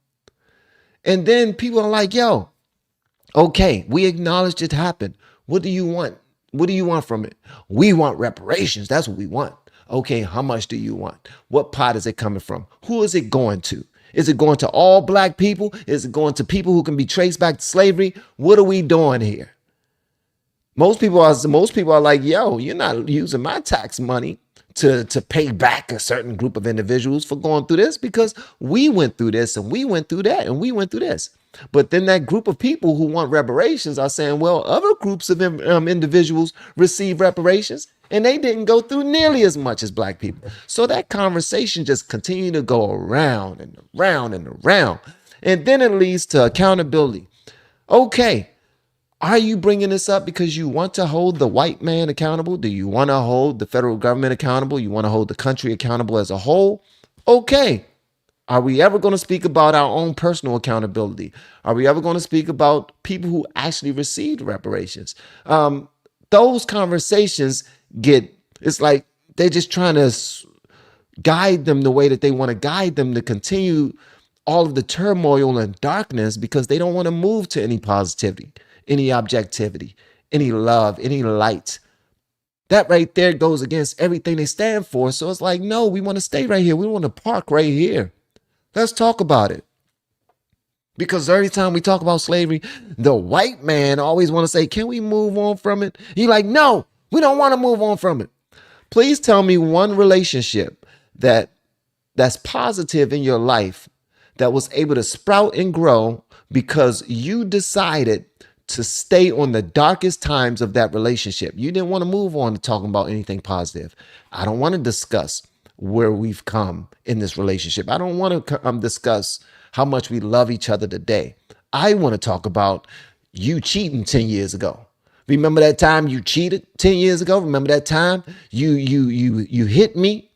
And then people are like, yo, okay, we acknowledged it happened. What do you want? What do you want from it? We want reparations. That's what we want. Okay, how much do you want? What pot is it coming from? Who is it going to? Is it going to all black people? Is it going to people who can be traced back to slavery? What are we doing here? Most people are like, yo, you're not using my tax money to pay back a certain group of individuals for going through this, because we went through this and we went through that and we went through this. But then that group of people who want reparations are saying, well, other groups of individuals receive reparations and they didn't go through nearly as much as black people. So that conversation just continued to go around and around and around. And then it leads to accountability. Okay, are you bringing this up because you want to hold the white man accountable? Do you want to hold the federal government accountable? You want to hold the country accountable as a whole? Okay. Are we ever going to speak about our own personal accountability? Are we ever going to speak about people who actually received reparations? Those conversations it's like they're just trying to guide them the way that they want to guide them to continue all of the turmoil and darkness, because they don't want to move to any positivity, any objectivity, any love, any light. That right there goes against everything they stand for. So it's like, no, we want to stay right here. We want to park right here. Let's talk about it. Because every time we talk about slavery, the white man always want to say, can we move on from it? You're like, no, we don't want to move on from it. Please tell me one relationship that's positive in your life that was able to sprout and grow because you decided to stay on the darkest times of that relationship. You didn't want to move on to talking about anything positive. I don't want to discuss where we've come in this relationship. I don't want to discuss how much we love each other today. I want to talk about you cheating 10 years ago. Remember that time you cheated 10 years ago? Remember that time you hit me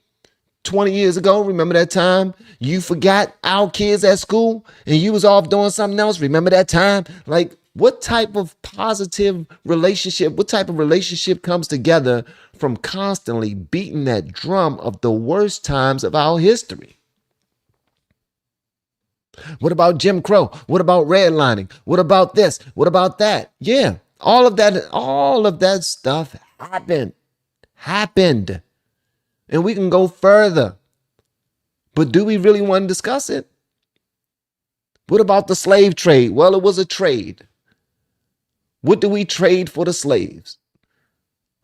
20 years ago? Remember that time you forgot our kids at school and you was off doing something else? Remember that time? Like, what type of positive relationship, what type of relationship comes together from constantly beating that drum of the worst times of our history? What about Jim Crow? What about redlining? What about this? What about that? Yeah, all of that stuff happened. And we can go further. But do we really want to discuss it? What about the slave trade? Well, it was a trade. What do we trade for the slaves?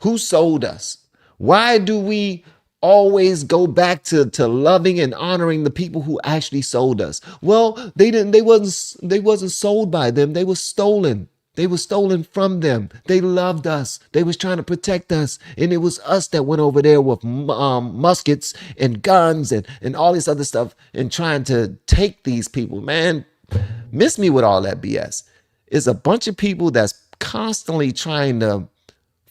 Who sold us? Why do we always go back to loving and honoring the people who actually sold us? Well, they wasn't sold by them. They were stolen. They were stolen from them. They loved us. They was trying to protect us. And it was us that went over there with muskets and guns and all this other stuff and trying to take these people. Man, miss me with all that BS. It's a bunch of people that's constantly trying to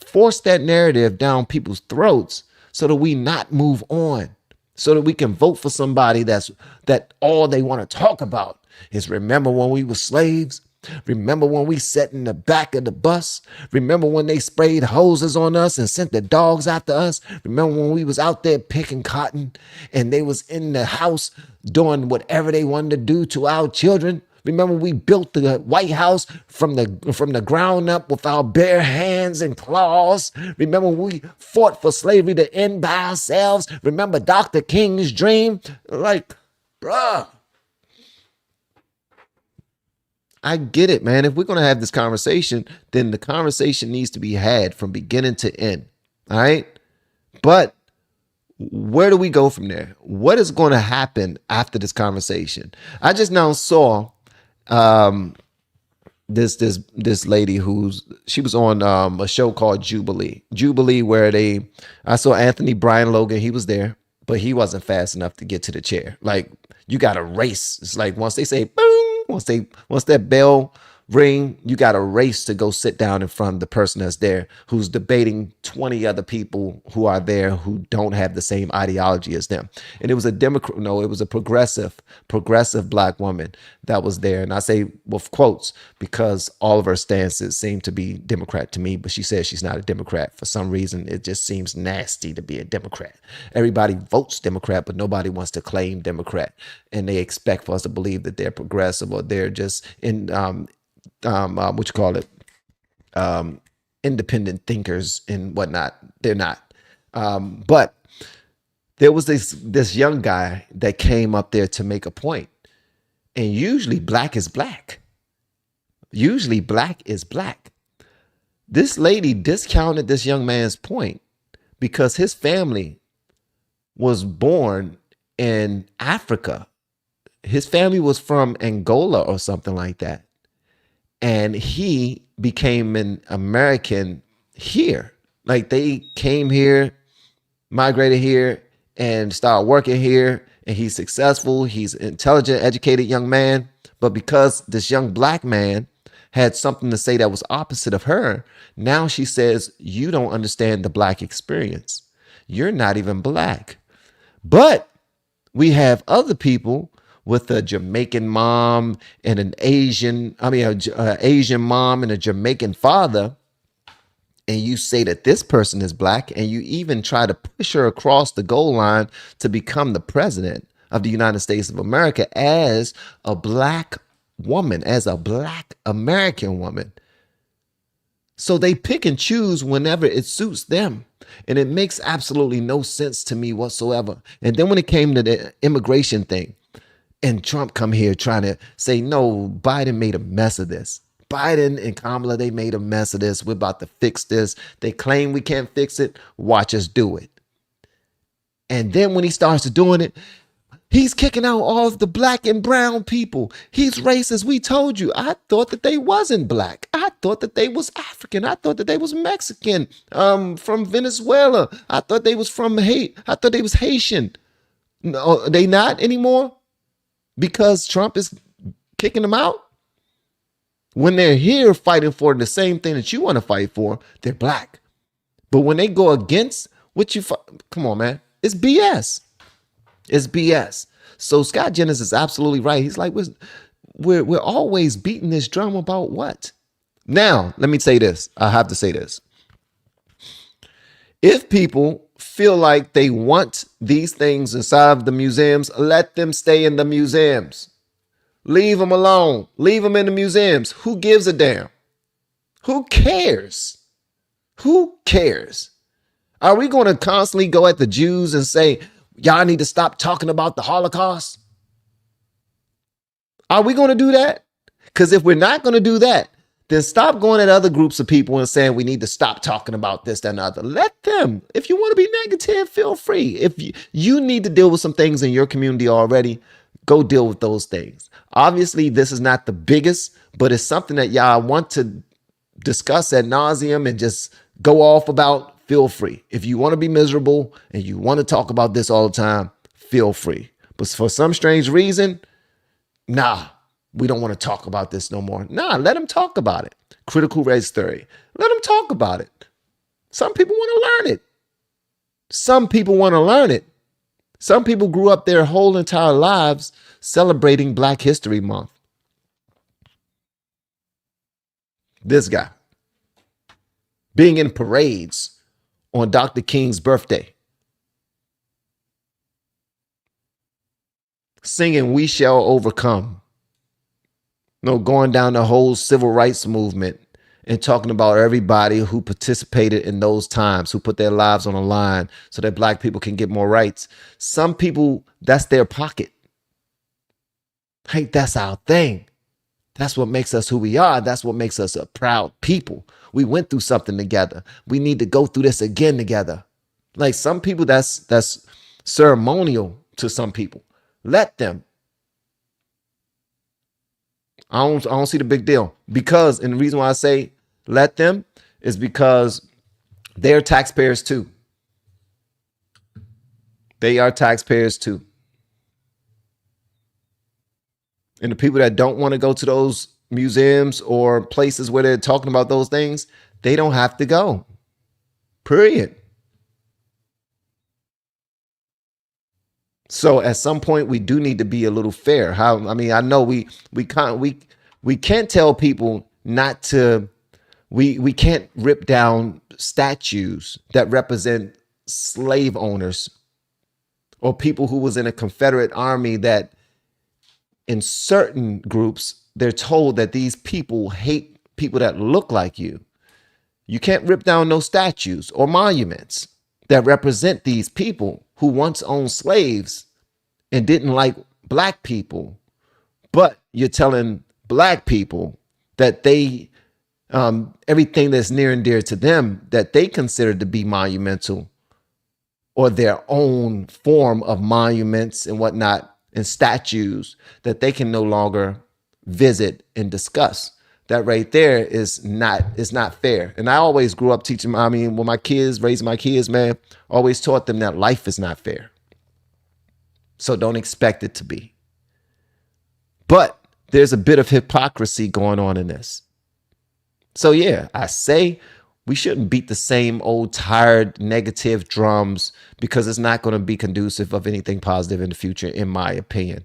force that narrative down people's throats so that we not move on, so that we can vote for somebody that all they want to talk about is remember when we were slaves. Remember when we sat in the back of the bus? Remember when they sprayed hoses on us and sent the dogs after us? Remember when we was out there picking cotton and they was in the house doing whatever they wanted to do to our children? Remember we built the White House from the ground up with our bare hands and claws? Remember we fought for slavery to end by ourselves? Remember Dr. King's dream? Like, bruh. I get it, man. If we're going to have this conversation, then the conversation needs to be had from beginning to end. All right. But where do we go from there? What is going to happen after this conversation? I just now saw this lady she was on a show called Jubilee, where I saw Anthony Brian Logan. He was there, but he wasn't fast enough to get to the chair. Like, you got to race. It's like once they say boom, once that bell ring, you got to race to go sit down in front of the person that's there who's debating 20 other people who are there who don't have the same ideology as them. And it was it was a progressive black woman that was there. And I say with quotes because all of her stances seem to be Democrat to me, but she says she's not a Democrat. For some reason, it just seems nasty to be a Democrat. Everybody votes Democrat, but nobody wants to claim Democrat. And they expect for us to believe that they're progressive or they're just independent thinkers and whatnot. They're not. But there was this young guy that came up there to make a point. And usually black is black. Usually black is black. This lady discounted this young man's point because his family was born in Africa. His family was from Angola or something like that. And he became an American here. Like, they came here, migrated here, and started working here. And he's successful. He's an intelligent, educated young man. But because this young black man had something to say that was opposite of her, now she says, you don't understand the black experience. You're not even black. But we have other people with a Jamaican mom and an Asian mom and a Jamaican father, and you say that this person is black, and you even try to push her across the goal line to become the president of the United States of America as a black woman, as a black American woman. So they pick and choose whenever it suits them. And it makes absolutely no sense to me whatsoever. And then when it came to the immigration thing, and Trump come here trying to say, no, Biden made a mess of this. Biden and Kamala, they made a mess of this. We're about to fix this. They claim we can't fix it. Watch us do it. And then when he starts doing it, he's kicking out all of the black and brown people. He's racist. We told you. I thought that they wasn't black. I thought that they was African. I thought that they was Mexican, from Venezuela. I thought they was from I thought they was Haitian. No, they not anymore. because Trump is kicking them out. When they're here fighting for the same thing that you want to fight for, they're black. But when they go against what you, come on, man, it's BS. It's BS. So Scott Jennings is absolutely right. He's like, we're always beating this drum about what? Now, let me say this. I have to say this. If people feel like they want these things inside of the museums, let them stay in the museums. Leave them alone. Leave them in the museums. Who gives a damn? Who cares? Who cares? Are we going to constantly go at the Jews and say, y'all need to stop talking about the Holocaust? Are we going to do that? Because if we're not going to do that, then stop going at other groups of people and saying we need to stop talking about this, that, and other. Let them. If you want to be negative, feel free. If you need to deal with some things in your community already, go deal with those things. Obviously, this is not the biggest, but it's something that y'all want to discuss ad nauseum and just go off about. Feel free. If you want to be miserable and you want to talk about this all the time, feel free. But for some strange reason, nah, we don't want to talk about this no more. Nah, let them talk about it. Critical race theory. Let them talk about it. Some people want to learn it. Some people want to learn it. Some people grew up their whole entire lives celebrating Black History Month. This guy being in parades on Dr. King's birthday, singing "We Shall Overcome." No, going down the whole civil rights movement and talking about everybody who participated in those times, who put their lives on the line so that Black people can get more rights. Some people, that's their pocket. Hey, that's our thing. That's what makes us who we are. That's what makes us a proud people. We went through something together. We need to go through this again together. Like some people, that's ceremonial to some people. Let them. I don't see the big deal, because, and the reason why I say let them is because they're taxpayers too. They are taxpayers too. And the people that don't want to go to those museums or places where they're talking about those things, they don't have to go. Period. So at some point we do need to be a little fair. I know we can't tell people not to, we can't rip down statues that represent slave owners or people who was in a Confederate army that in certain groups, they're told that these people hate people that look like you. You can't rip down no statues or monuments that represent these people who once owned slaves and didn't like Black people. But you're telling Black people that they, everything that's near and dear to them that they consider to be monumental, or their own form of monuments and whatnot and statues, that they can no longer visit and discuss. That right there is not fair. And I always grew up teaching, when my kids, raising my kids, man, always taught them that life is not fair. So don't expect it to be. But there's a bit of hypocrisy going on in this. So yeah, I say we shouldn't beat the same old tired negative drums, because it's not going to be conducive of anything positive in the future, in my opinion.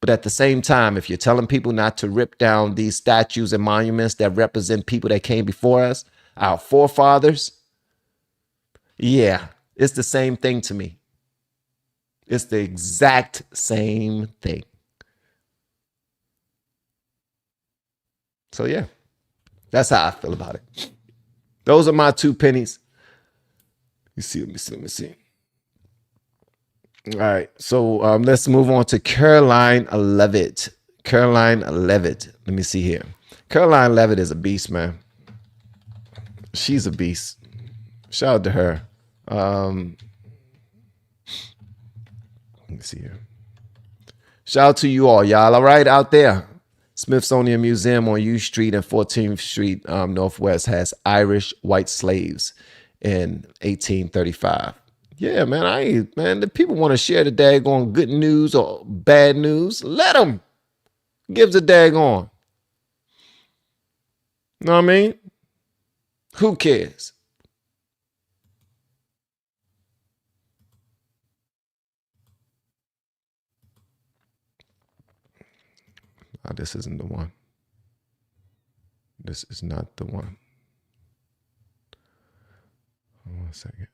But at the same time, if you're telling people not to rip down these statues and monuments that represent people that came before us, our forefathers, yeah, it's the same thing to me. It's the exact same thing. So yeah, that's how I feel about it. Those are my 2 pennies. Let me see. All right, so let's move on to Karoline Levitt. Karoline Levitt. Let me see here. Karoline Levitt is a beast, man. She's a beast. Shout out to her. Let me see here. Shout out to you all, y'all. All right, out there. Smithsonian Museum on U Street and 14th Street Northwest has Irish white slaves in 1835. Yeah, man. Man, the people want to share the daggone good news or bad news. Let them. Gives a daggone. Know what I mean? Who cares? Oh, this isn't the one. This is not the one. Hold on 1 second.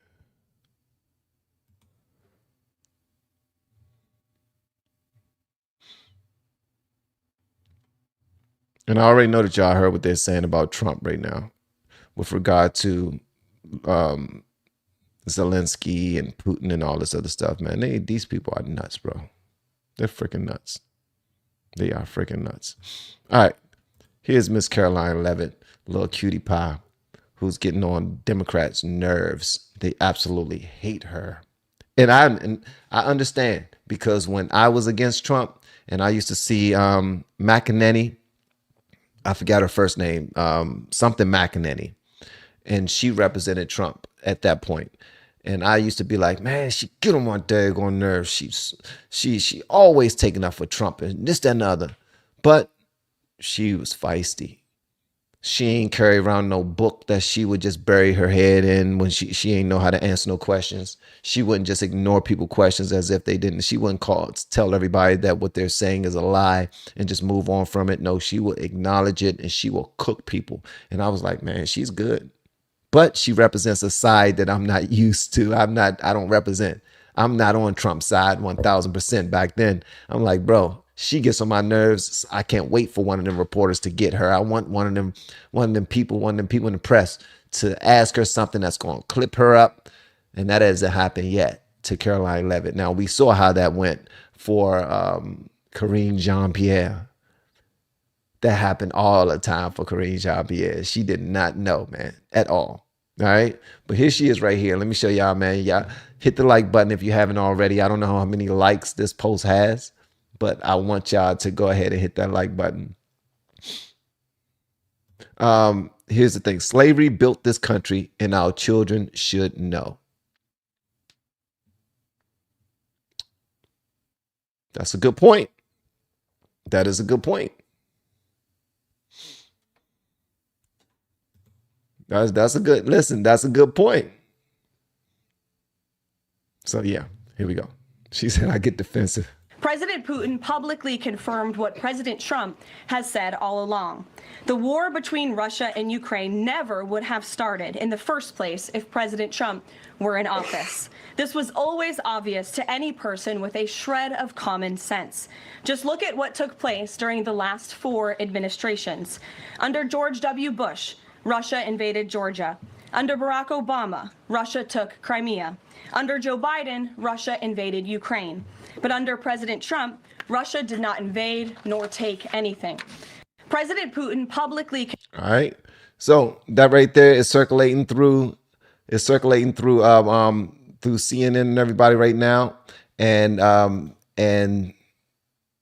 And I already know that y'all heard what they're saying about Trump right now with regard to Zelensky and Putin and all this other stuff, man. These people are nuts, bro. They're freaking nuts. They are freaking nuts. All right. Here's Miss Karoline Levitt, little cutie pie, who's getting on Democrats' nerves. They absolutely hate her. And I understand, because when I was against Trump and I used to see McEnany, I forgot her first name, something McEnany, and she represented Trump at that point. And I used to be like, man, she get on my daggone nerves. She always taking up for Trump and this, that, and the other. But she was feisty. She ain't carry around no book that she would just bury her head in when she ain't know how to answer no questions. She wouldn't just ignore people questions as if they didn't. She wouldn't tell everybody that what they're saying is a lie and just move on from it. No, she will acknowledge it and she will cook people. And I was like, man, she's good. But she represents a side that I'm not used to. I don't represent. I'm not on Trump's side 1000% back then. I'm like, bro, she gets on my nerves. I can't wait for one of them reporters to get her. I want one of them people in the press to ask her something that's going to clip her up. And that hasn't happened yet to Karoline Levitt. Now, we saw how that went for Karine Jean-Pierre. That happened all the time for Karine Jean-Pierre. She did not know, man, at all. All right. But here she is right here. Let me show y'all, man. Y'all hit the like button if you haven't already. I don't know how many likes this post has, but I want y'all to go ahead and hit that like button. Here's the thing. Slavery built this country, and our children should know. That's a good point. That is a good point. That's a good point. So yeah, here we go. She said, I get defensive. President Putin publicly confirmed what President Trump has said all along. The war between Russia and Ukraine never would have started in the first place if President Trump were in office. This was always obvious to any person with a shred of common sense. Just look at what took place during the last 4 administrations. Under George W. Bush, Russia invaded Georgia. Under Barack Obama, Russia took Crimea. Under Joe Biden, Russia invaded Ukraine. But under President Trump, Russia did not invade nor take anything. President Putin publicly... All right. So that right there is circulating through CNN and everybody right now. And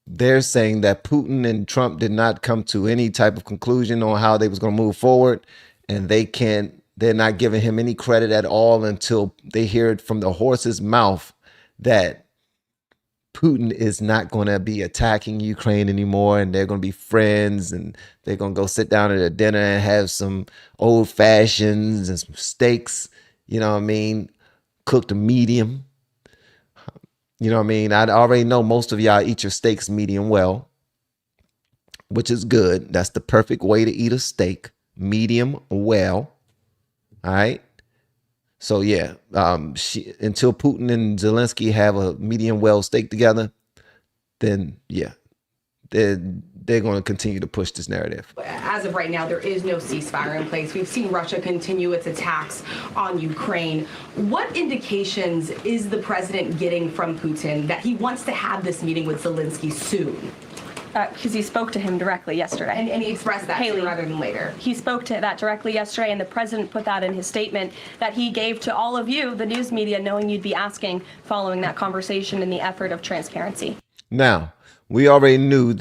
they're saying that Putin and Trump did not come to any type of conclusion on how they was going to move forward. And they're not giving him any credit at all until they hear it from the horse's mouth that Putin is not going to be attacking Ukraine anymore, and they're going to be friends, and they're going to go sit down at a dinner and have some old fashions and some steaks, you know what I mean, cooked medium. You know what I mean? I already know most of y'all eat your steaks medium well, which is good. That's the perfect way to eat a steak, medium well. All right. So yeah, until Putin and Zelensky have a medium well steak together, then yeah, they're going to continue to push this narrative. As of right now, there is no ceasefire in place. We've seen Russia continue its attacks on Ukraine. What indications is the president getting from Putin that he wants to have this meeting with Zelensky soon? Because he spoke to him directly yesterday. And he expressed that sooner rather than later. He spoke to that directly yesterday, and the president put that in his statement that he gave to all of you, the news media, knowing you'd be asking following that conversation in the effort of transparency. Now, we already knew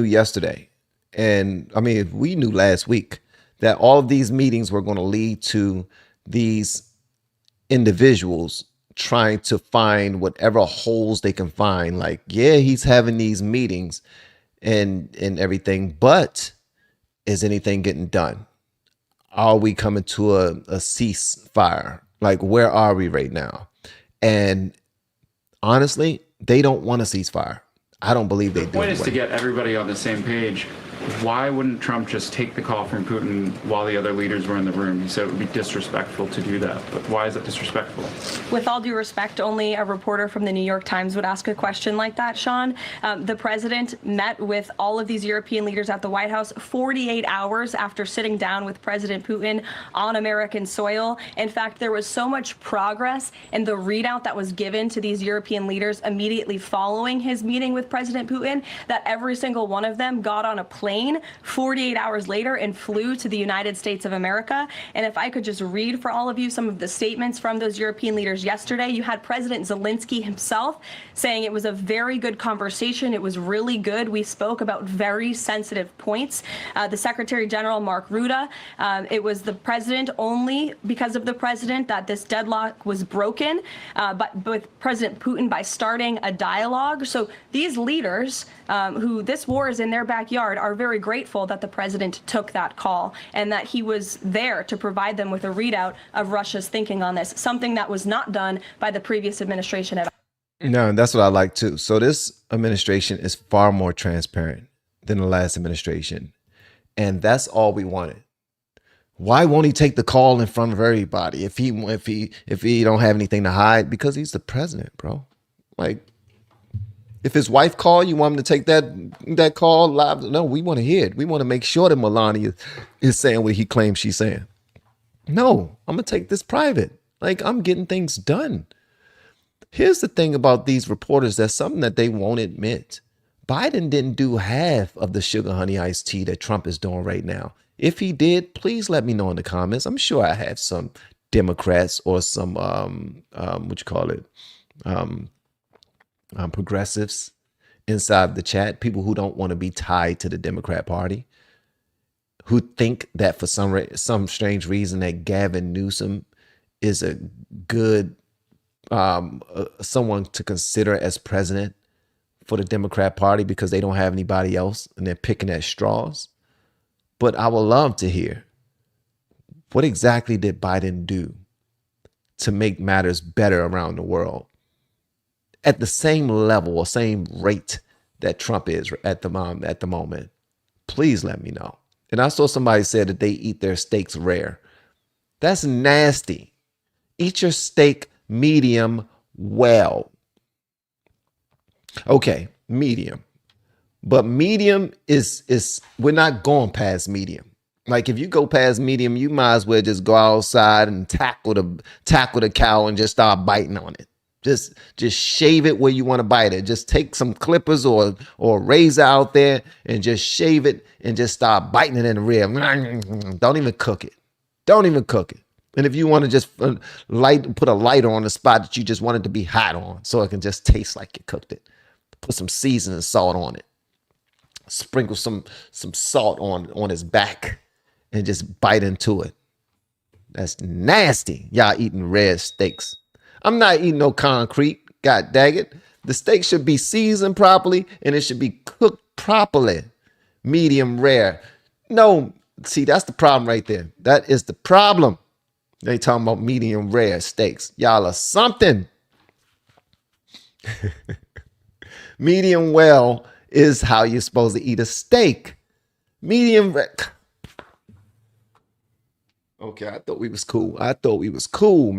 yesterday, and I mean, we knew last week that all of these meetings were going to lead to these individuals trying to find whatever holes they can find. Like, yeah, he's having these meetings and everything, but is anything getting done? Are we coming to a ceasefire? Like, where are we right now? And honestly, they don't want a ceasefire. I don't believe they do. The point is to get everybody on the same page. Why wouldn't Trump just take the call from Putin while the other leaders were in the room? He said it would be disrespectful to do that. But why is it disrespectful? With all due respect, only a reporter from the New York Times would ask a question like that, Sean. The president met with all of these European leaders at the White House 48 hours after sitting down with President Putin on American soil. In fact, there was so much progress in the readout that was given to these European leaders immediately following his meeting with President Putin that every single one of them got on a plane 48 hours later and flew to the United States of America. And if I could just read for all of you some of the statements from those European leaders yesterday, you had President Zelensky himself saying it was a very good conversation. It was really good. We spoke about very sensitive points. The Secretary General, Mark Rutte, it was the president, only because of the president, that this deadlock was broken, but with President Putin by starting a dialogue. So these leaders, who this war is in their backyard, are very grateful that the president took that call and that he was there to provide them with a readout of Russia's thinking on this, something that was not done by the previous administration at all. No, and that's what I like too. So this administration is far more transparent than the last administration. And that's all we wanted. Why won't he take the call in front of everybody if he don't have anything to hide? Because he's the president, bro. Like, if his wife called, you want him to take that call live? No, we want to hear it. We want to make sure that Melania is saying what he claims she's saying. No, I'm going to take this private. Like, I'm getting things done. Here's the thing about these reporters. That's something that they won't admit. Biden didn't do half of the sugar honey iced tea that Trump is doing right now. If he did, please let me know in the comments. I'm sure I have some Democrats or some, progressives inside the chat, people who don't want to be tied to the Democrat Party, who think that for some strange reason that Gavin Newsom is a good someone to consider as president for the Democrat Party because they don't have anybody else and they're picking at straws. But I would love to hear, what exactly did Biden do to make matters better around the world at the same level or same rate that Trump is at the moment? Please let me know. And I saw somebody said that they eat their steaks rare. That's nasty. Eat your steak medium well. Okay, medium. But medium is we're not going past medium. Like, if you go past medium, you might as well just go outside and tackle the cow and just start biting on it. Just shave it where you want to bite it. Just take some clippers or a razor out there and just shave it and just start biting it in the rib. Don't even cook it. Don't even cook it. And if you want to just put a lighter on the spot that you just want it to be hot on so it can just taste like you cooked it. Put some seasoning salt on it. Sprinkle some salt on his back and just bite into it. That's nasty. Y'all eating red steaks. I'm not eating no concrete. God dang it. The steak should be seasoned properly and it should be cooked properly. Medium rare. No, see, that's the problem right there. That is the problem. They talking about medium rare steaks. Y'all are something. Medium well is how you're supposed to eat a steak. Medium rare. Okay, I thought we was cool. Man. I thought we was cool.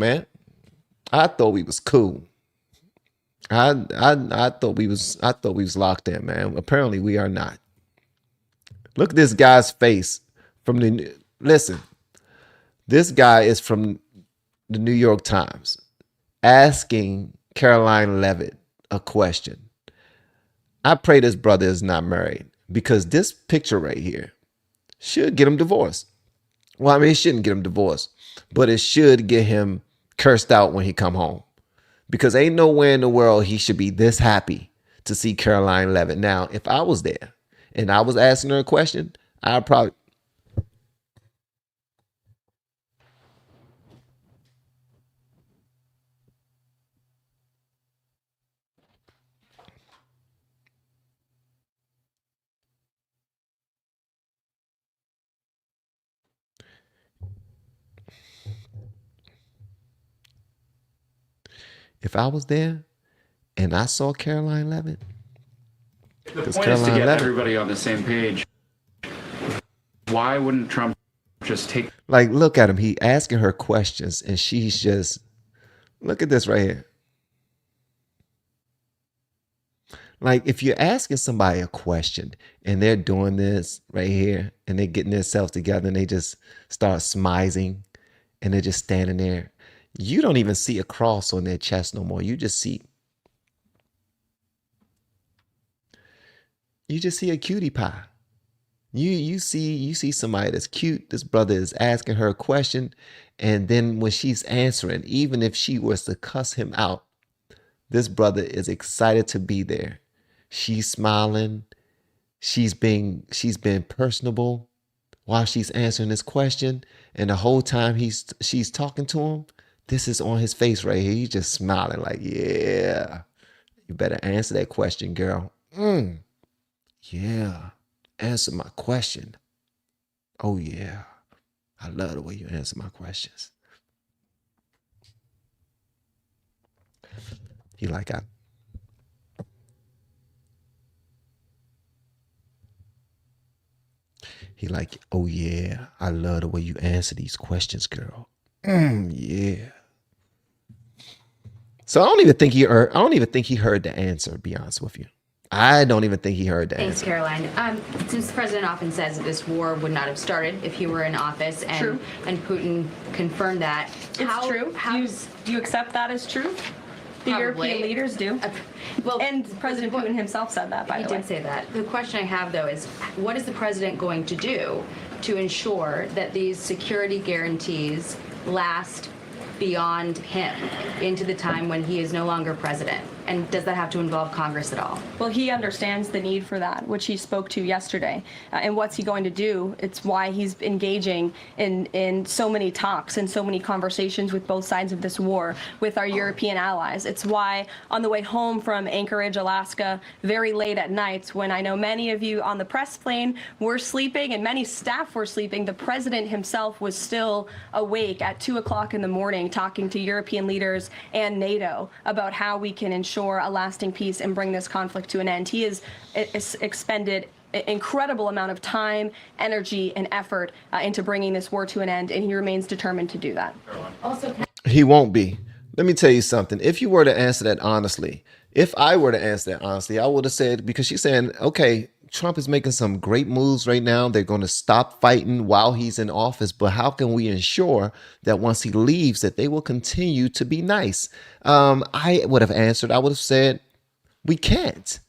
I thought we was locked in, man. Apparently we are not. Look at this guy's face listen. This guy is from the New York Times asking Karoline Levitt a question. I pray this brother is not married because this picture right here should get him divorced. Well, I mean, it shouldn't get him divorced, but it should get him cursed out when he come home, because ain't nowhere in the world he should be this happy to see Karoline Levitt. Now, if I was there and I was asking her a question, I'd probably... If I was there and I saw Karoline Levitt, The point is to get everybody on the same page. Why wouldn't Trump just take... Like, look at him. He asking her questions, and she's just, look at this right here. Like, if you're asking somebody a question and they're doing this right here and they're getting themselves together and they just start smizing and they're just standing there, you don't even see a cross on their chest no more. You just see a cutie pie. You see somebody that's cute. This brother is asking her a question, and then when she's answering, even if she was to cuss him out, this brother is excited to be there. She's smiling. She's being personable while she's answering this question, and the whole time she's talking to him, this is on his face right here. He's just smiling like, yeah, you better answer that question, girl. Yeah, answer my question. Oh yeah, I love the way you answer my questions. He like, oh yeah, I love the way you answer these questions, girl. Yeah. So I don't even think he heard the answer, to be honest with you. I don't even think he heard that. Thanks, Caroline. Since the president often says that this war would not have started if he were in office, and Putin confirmed that. It's true. Do you accept that as true? The Probably. European leaders do. Well, and President Putin himself said that, by the way. He did say that. The question I have, though, is what is the president going to do to ensure that these security guarantees last beyond him into the time when he is no longer president? And does that have to involve Congress at all? Well, he understands the need for that, which he spoke to yesterday. And what's he going to do? It's why he's engaging in so many talks and so many conversations with both sides of this war with our European allies. It's why on the way home from Anchorage, Alaska, very late at night, when I know many of you on the press plane were sleeping and many staff were sleeping, the president himself was still awake at 2 o'clock in the morning talking to European leaders and NATO about how we can ensure a lasting peace and bring this conflict to an end. He has expended an incredible amount of time, energy, and effort into bringing this war to an end, and he remains determined to do that. Also, He won't be. Let me tell you something. If you were to answer that honestly, if I were to answer that honestly, I would have said, because she's saying, okay, Trump is making some great moves right now. They're going to stop fighting while he's in office. But how can we ensure that once he leaves, that they will continue to be nice? I would have answered, I would have said, we can't.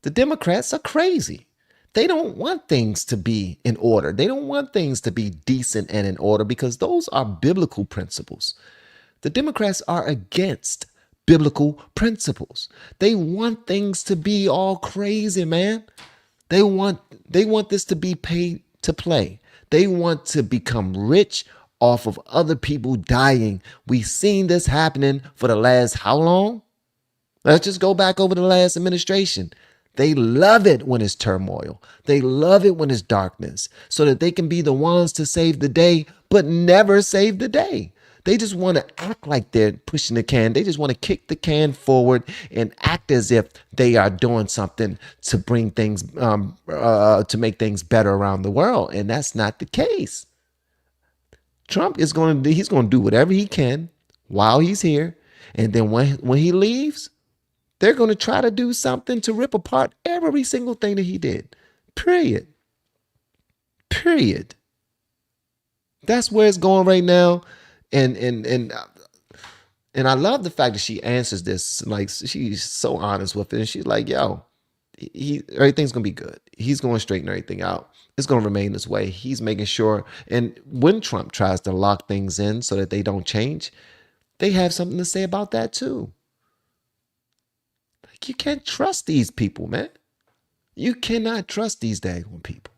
The Democrats are crazy. They don't want things to be in order. They don't want things to be decent and in order because those are biblical principles. The Democrats are against biblical principles. They want things to be all crazy, man. They want this to be paid to play. They want to become rich off of other people dying. We've seen this happening for the last how long? Let's just go back over the last administration. They love it when it's turmoil. They love it when it's darkness so that they can be the ones to save the day, but never save the day. They just want to act like they're pushing the can. They just want to kick the can forward and act as if they are doing something to bring things, to make things better around the world. And that's not the case. Trump is he's going to do whatever he can while he's here. And then when he leaves, they're going to try to do something to rip apart every single thing that he did. Period. That's where it's going right now. And I love the fact that she answers this, like she's so honest with it. And she's like, yo, everything's going to be good. He's going to straighten everything out. It's going to remain this way. He's making sure. And when Trump tries to lock things in so that they don't change, they have something to say about that too. Like, you can't trust these people, man. You cannot trust these daggone people.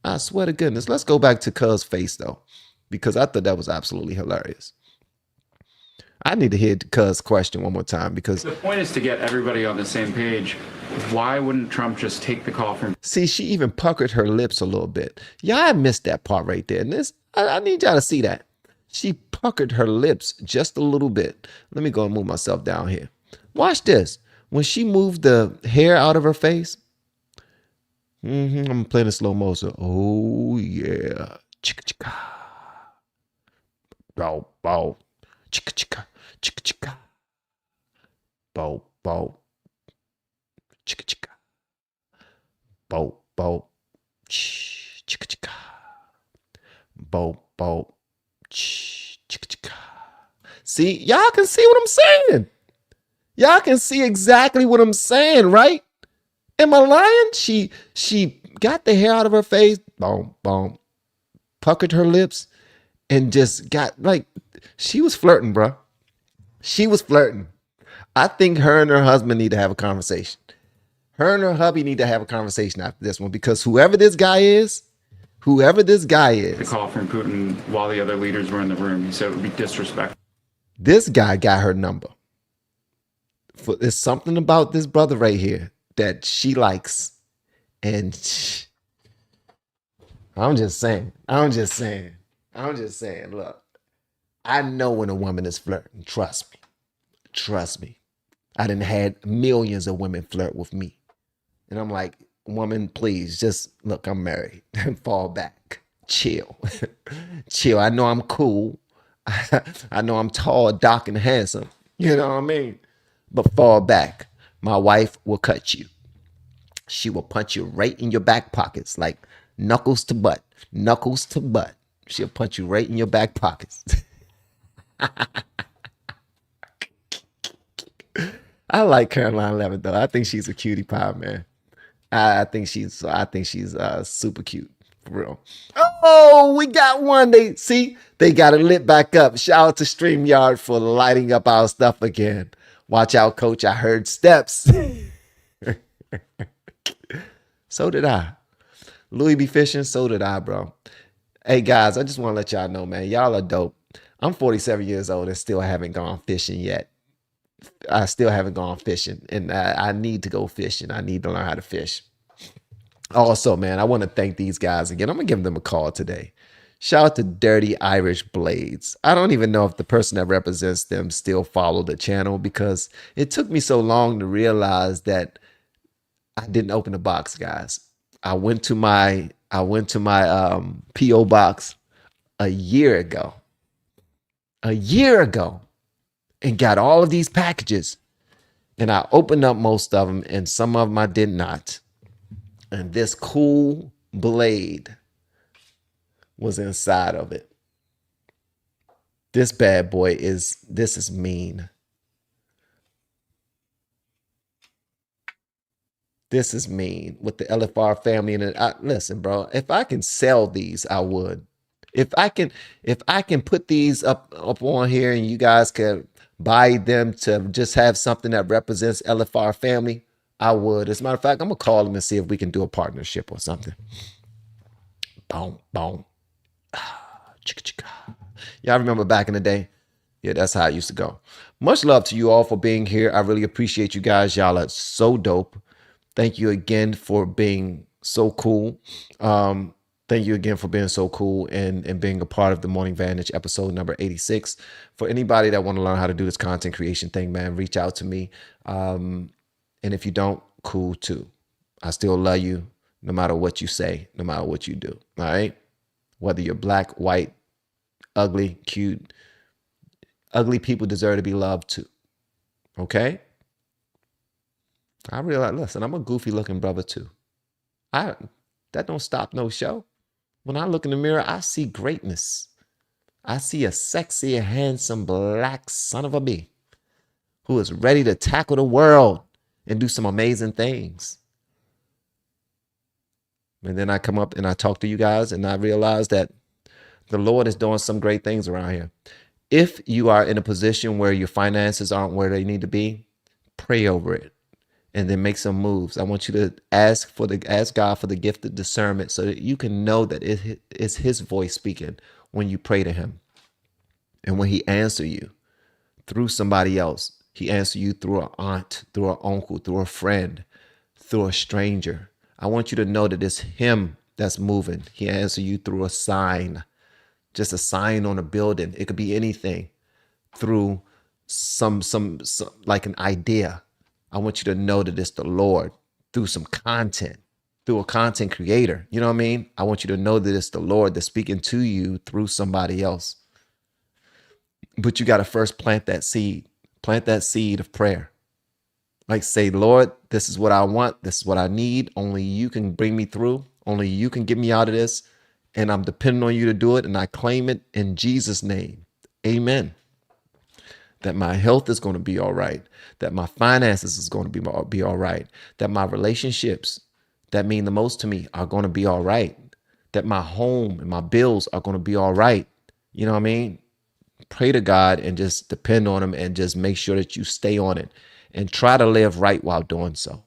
I swear to goodness. Let's go back to Cuz's face though, because I thought that was absolutely hilarious. I need to hear Cuz's question one more time because the point is to get everybody on the same page. Why wouldn't Trump just take the call from... See, she even puckered her lips a little bit. Yeah, I missed that part right there. And I need y'all to see that. She puckered her lips just a little bit. Let me go and move myself down here. Watch this. When she moved the hair out of her face, I'm playing in slow motion. Oh, yeah. Chicka chicka. Bow, bow. Chicka chicka. Chicka chicka. Bow, bow. Chicka chicka. Bow, bow. Chicka chicka. Bow, bow. Chicka chicka. See, y'all can see what I'm saying. Y'all can see exactly what I'm saying, right? Am I lying? She got the hair out of her face, boom, boom, puckered her lips, and just got like, she was flirting, bro. She was flirting. I think her and her husband need to have a conversation. Her and her hubby need to have a conversation after this one, because whoever this guy is, The call from Putin while the other leaders were in the room. He said it would be disrespectful. this guy got her number. There's something about this brother right here that she likes. And I'm just saying, look, I know when a woman is flirting. Trust me. I done had millions of women flirt with me. And I'm like, woman, please, just look, I'm married. Fall back. Chill. Chill. I know I'm cool. I know I'm tall, dark, and handsome. You know what I mean? But fall back. My wife will cut you. She will punch you right in your back pockets, like knuckles to butt. Knuckles to butt. She'll punch you right in your back pockets. I like Karoline Levitt though. I think she's a cutie pie, man. I think she's super cute, for real. Oh, we got one. They got it lit back up. Shout out to StreamYard for lighting up our stuff again. Watch out, coach. I heard steps. So did I. Louis be fishing. So did I, bro. Hey guys, I just want to let y'all know, man. Y'all are dope. I'm 47 years old and still haven't gone fishing yet. I still haven't gone fishing, and I need to go fishing. I need to learn how to fish. Also, man, I want to thank these guys again. I'm going to give them a call today. Shout out to Dirty Irish Blades. I don't even know if the person that represents them still follow the channel, because it took me so long to realize that I didn't open the box, guys. I went to my P.O. box a year ago, and got all of these packages, and I opened up most of them, and some of them I did not. And this cool blade was inside of it. This bad boy is mean. This is mean with the LFR family in it. Listen, bro, if I can sell these, I would. If I can put these up on here and you guys can buy them to just have something that represents LFR family, I would. As a matter of fact, I'm gonna call them and see if we can do a partnership or something. Boom, boom. Chicka, chicka. Y'all remember back in the day? Yeah, that's how it used to go. Much love to you all for being here. I really appreciate you guys. Y'all are so dope. Thank you again for being so cool. Thank you again for being so cool and being a part of the Morning Vantage episode number 86. For anybody that want to learn how to do this content creation thing, man, reach out to me. And if you don't, cool too. I still love you no matter what you say, no matter what you do. All right? Whether you're black, white, ugly, cute, ugly people deserve to be loved too. Okay? I realize, listen, I'm a goofy looking brother too. That don't stop no show. When I look in the mirror, I see greatness. I see a sexy, handsome, black son of a bee who is ready to tackle the world and do some amazing things. And then I come up and I talk to you guys and I realize that the Lord is doing some great things around here. If you are in a position where your finances aren't where they need to be, pray over it. And then make some moves. I want you to ask God for the gift of discernment so that you can know that it's his voice speaking when you pray to him. And when he answers you through somebody else, he answers you through an aunt, through an uncle, through a friend, through a stranger. I want you to know that it's him that's moving. He answers you through a sign, just a sign on a building. It could be anything through some like an idea. I want you to know that it's the Lord through some content, through a content creator. You know what I mean? I want you to know that it's the Lord that's speaking to you through somebody else. But you got to first plant that seed of prayer. Like say, Lord, this is what I want. This is what I need. Only you can bring me through. Only you can get me out of this. And I'm depending on you to do it. And I claim it in Jesus' name. Amen. That my health is going to be all right. That my finances is going to be all right. That my relationships that mean the most to me are going to be all right. That my home and my bills are going to be all right. You know what I mean? Pray to God and just depend on him and just make sure that you stay on it and try to live right while doing so.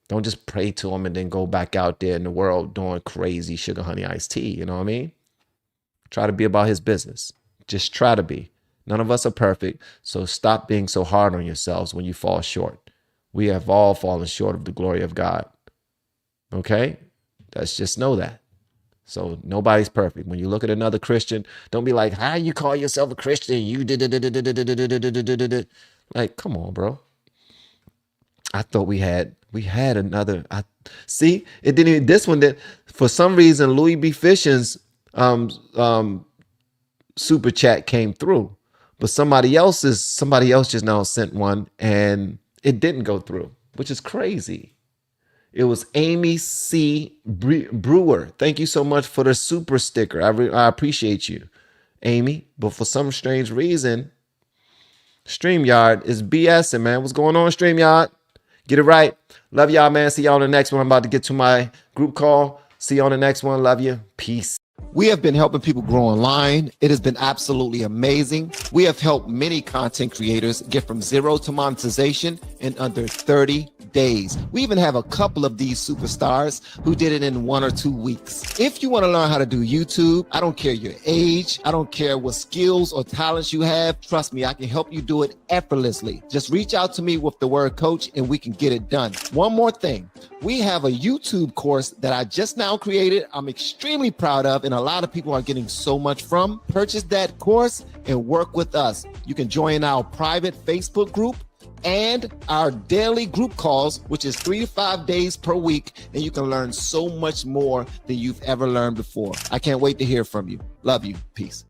Don't just pray to him and then go back out there in the world doing crazy sugar, honey, iced tea. You know what I mean? Try to be about his business. Just try to be. None of us are perfect. So stop being so hard on yourselves when you fall short. We have all fallen short of the glory of God. Okay? Let's just know that. So nobody's perfect. When you look at another Christian, don't be like, how you call yourself a Christian? You did. Like, come on, bro. I thought we had another. See, it didn't even, this one did. For some reason, Louis B. Fishin's super chat came through, but somebody else just now sent one and it didn't go through, which is crazy. It was Amy C. Brewer. Thank you so much for the super sticker. I appreciate you, Amy. But for some strange reason, StreamYard is BSing, man. What's going on, StreamYard? Get it right. Love y'all, man. See y'all on the next one. I'm about to get to my group call. See you on the next one. Love you. Peace. We have been helping people grow online. It has been absolutely amazing. We have helped many content creators get from zero to monetization in under 30 days. We even have a couple of these superstars who did it in 1 or 2 weeks. If you want to learn how to do YouTube, I don't care your age. I don't care what skills or talents you have. Trust me, I can help you do it effortlessly. Just reach out to me with the word coach and we can get it done. One more thing. We have a YouTube course that I just now created. I'm extremely proud of, and a lot of people are getting so much from. Purchase that course and work with us. You can join our private Facebook group and our daily group calls, which is 3 to 5 days per week, and you can learn so much more than you've ever learned before. I can't wait to hear from you. Love you. Peace.